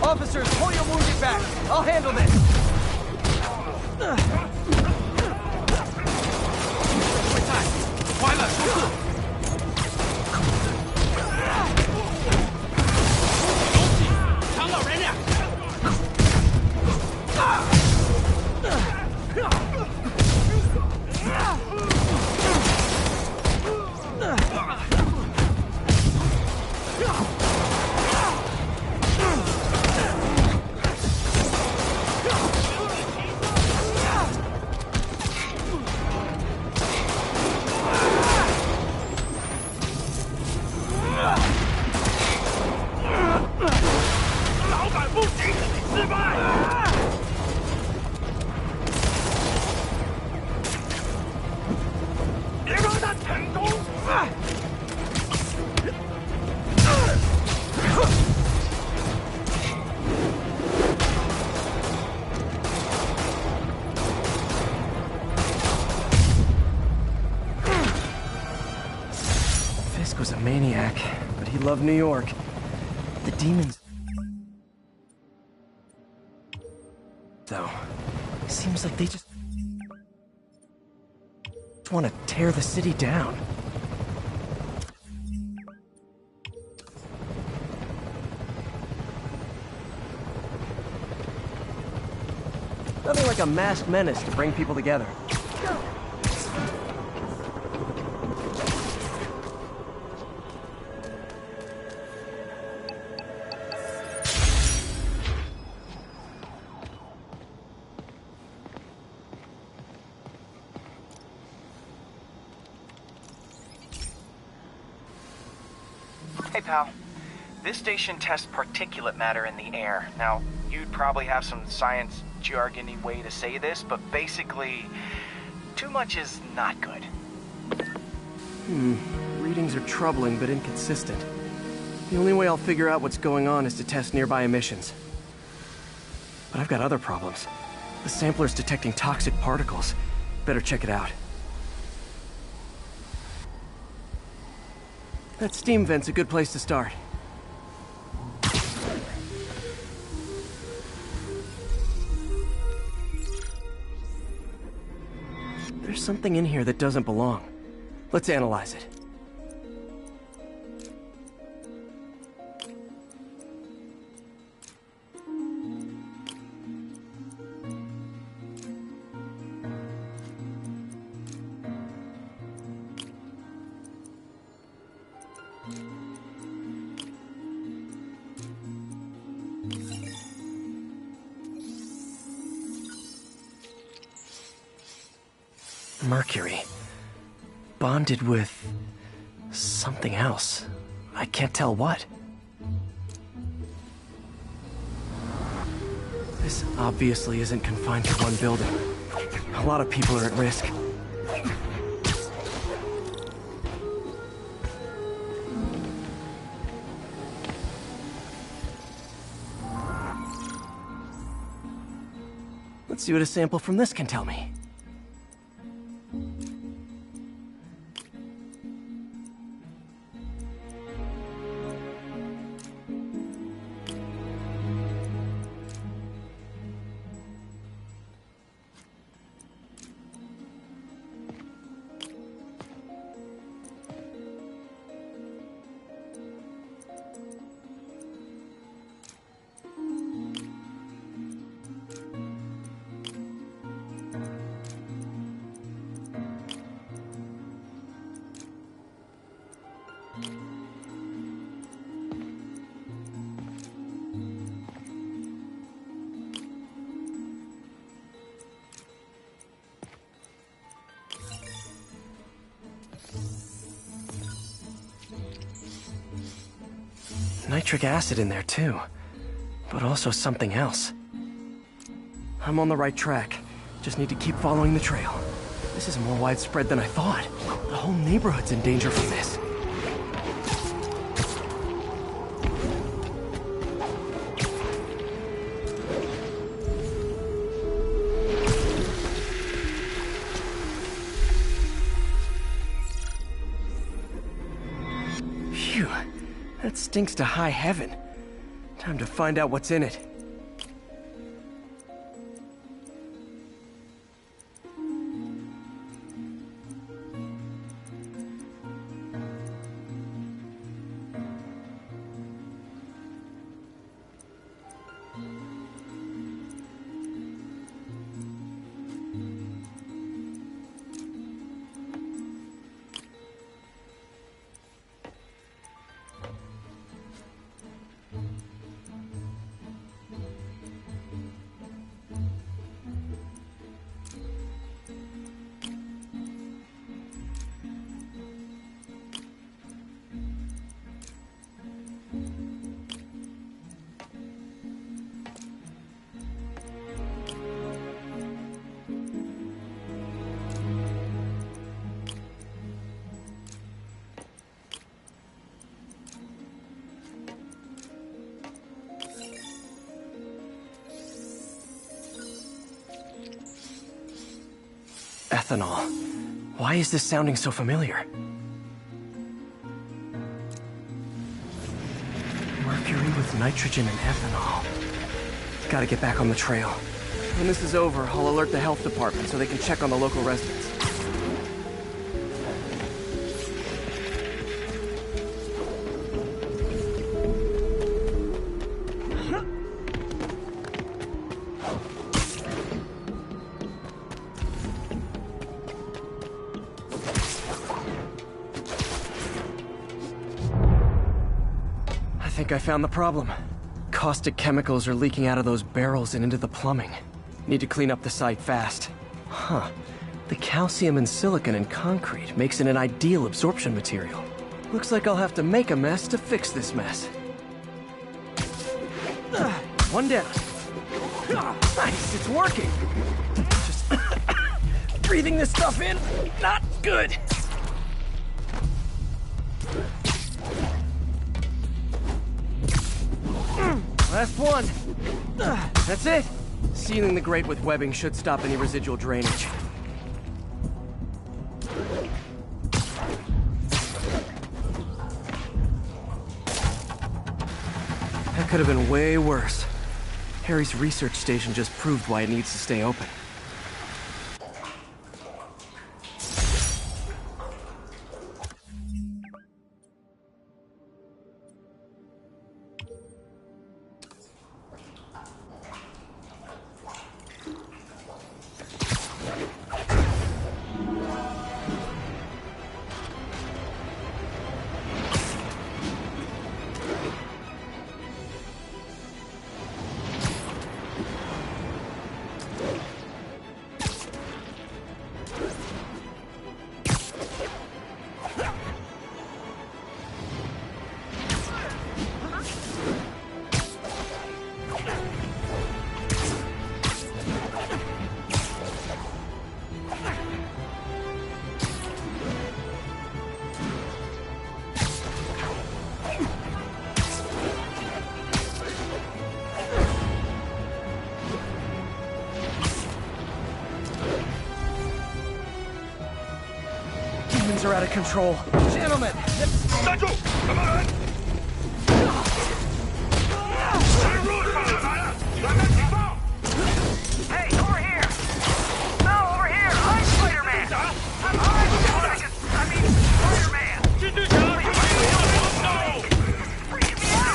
Officers, pull your wounded back. I'll handle this. Fisk was a maniac, but he loved New York. The demons... though, seems like they just want to tear the city down. Nothing like a masked menace to bring people together. Hey, pal. This station tests particulate matter in the air. Now, you'd probably have some science jargony way to say this, but basically, too much is not good. Readings are troubling but inconsistent. The only way I'll figure out what's going on is to test nearby emissions. But I've got other problems. The sampler's detecting toxic particles. Better check it out. That steam vent's a good place to start. There's something in here that doesn't belong. Let's analyze it. Mercury. Bonded with... something else. I can't tell what. This obviously isn't confined to one building. A lot of people are at risk. Let's see what a sample from this can tell me. nitric acid in there too, but also something else. I'm on the right track. Just need to keep following the trail. This is more widespread than I thought. The whole neighborhood's in danger from this. Phew, that stinks to high heaven. Time to find out what's in it. Ethanol. Why is this sounding so familiar? Mercury with nitrogen and ethanol. Gotta get back on the trail. When this is over, I'll alert the health department so they can check on the local residents. I think I found the problem. Caustic chemicals are leaking out of those barrels and into the plumbing. Need to clean up the site fast. Huh. The calcium and silicon in concrete makes it an ideal absorption material. Looks like I'll have to make a mess to fix this mess. One down. Nice, it's working. Just breathing this stuff in, not good. Last one. That's it. Sealing the grate with webbing should stop any residual drainage. That could have been way worse. Harry's research station just proved why it needs to stay open. Demons are out of control. Gentlemen! Come on! Hey, over here! No, over here! I'm Spider-Man! Spider-Man! Freaking me out!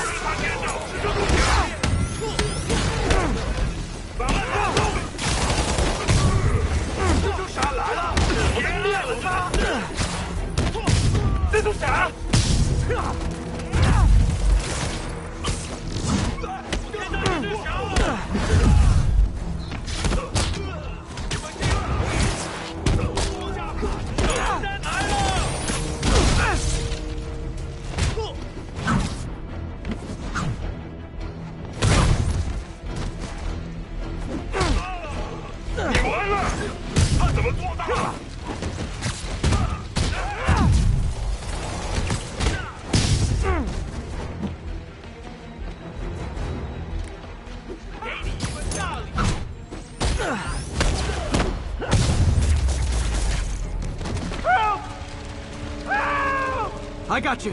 I got you.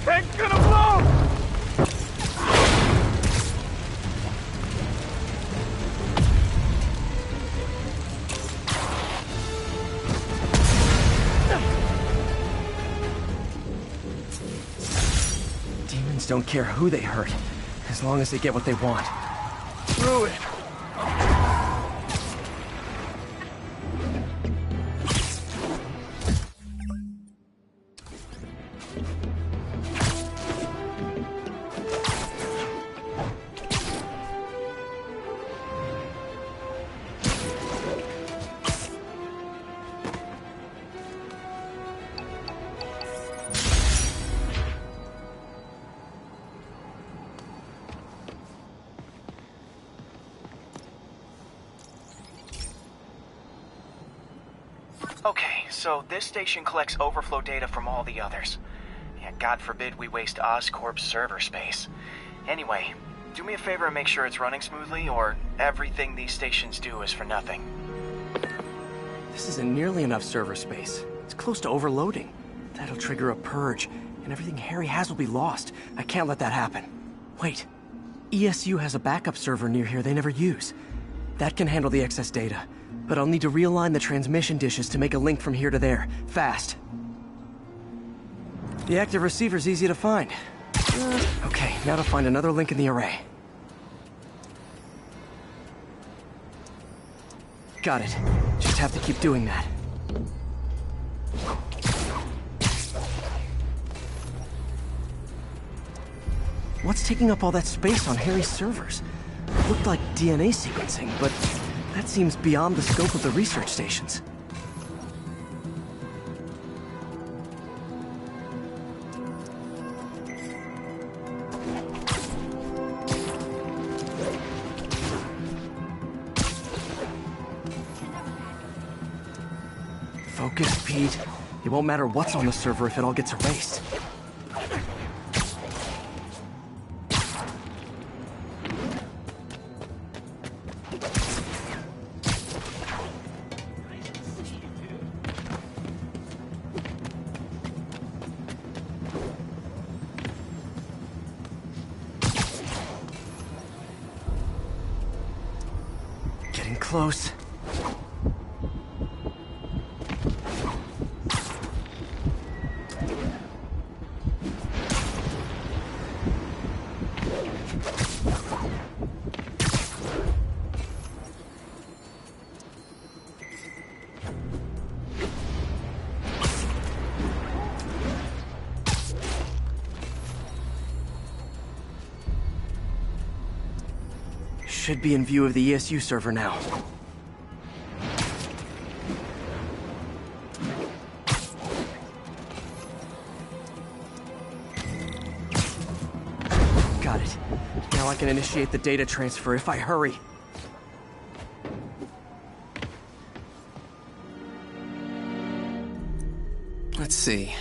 Tank's gonna blow! Demons don't care who they hurt, as long as they get what they want. Through it! Okay, so this station collects overflow data from all the others. Yeah, God forbid we waste Oscorp's server space. Anyway, do me a favor and make sure it's running smoothly, or everything these stations do is for nothing. This isn't nearly enough server space. It's close to overloading. That'll trigger a purge, and everything Harry has will be lost. I can't let that happen. Wait. ESU has a backup server near here they never use. That can handle the excess data, but I'll need to realign the transmission dishes to make a link from here to there, fast. The active receiver's easy to find. Okay, now to find another link in the array. Got it. Just have to keep doing that. What's taking up all that space on Harry's servers? Looked like DNA sequencing, but that seems beyond the scope of the research stations. Focus, Pete. It won't matter what's on the server if it all gets erased. Getting close. Should be in view of the ESU server now. Got it. Now I can initiate the data transfer if I hurry. Let's see.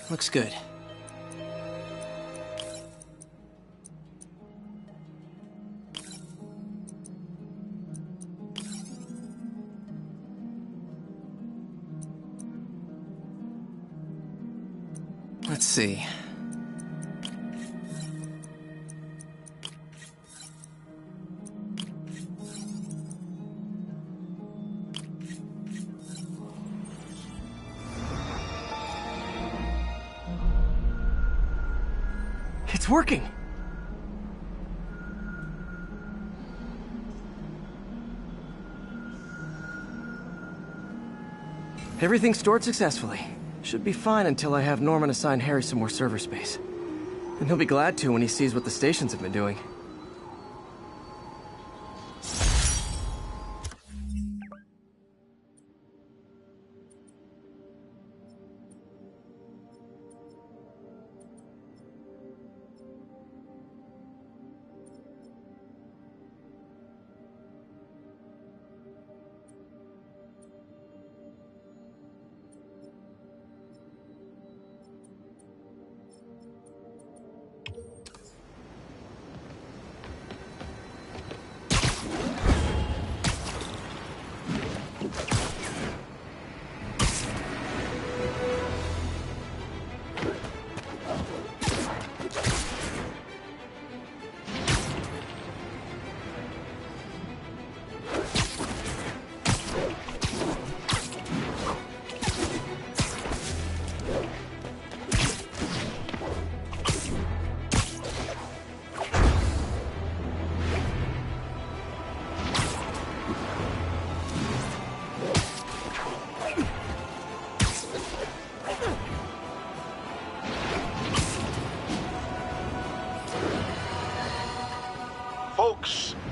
Looks good. Let's see. It's working! Everything stored successfully. Should be fine until I have Norman assign Harry some more server space. And he'll be glad to when he sees what the stations have been doing.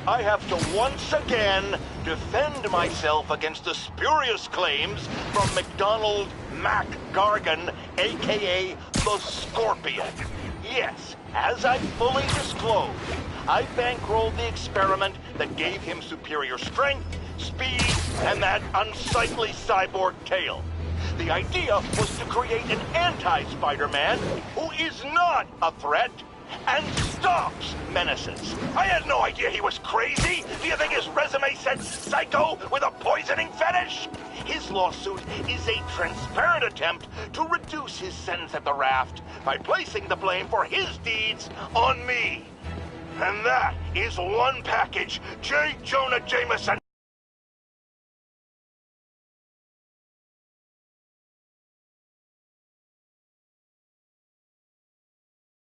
I have to once again defend myself against the spurious claims from McDonald Mac Gargan, aka the Scorpion. Yes, as I fully disclosed, I bankrolled the experiment that gave him superior strength, speed, and that unsightly cyborg tail. The idea was to create an anti-Spider-Man who is not a threat and stops menaces. I had no idea he was crazy. Do you think his resume said psycho with a poisoning fetish? His lawsuit is a transparent attempt to reduce his sentence at the raft by placing the blame for his deeds on me. And that is one package J. Jonah Jameson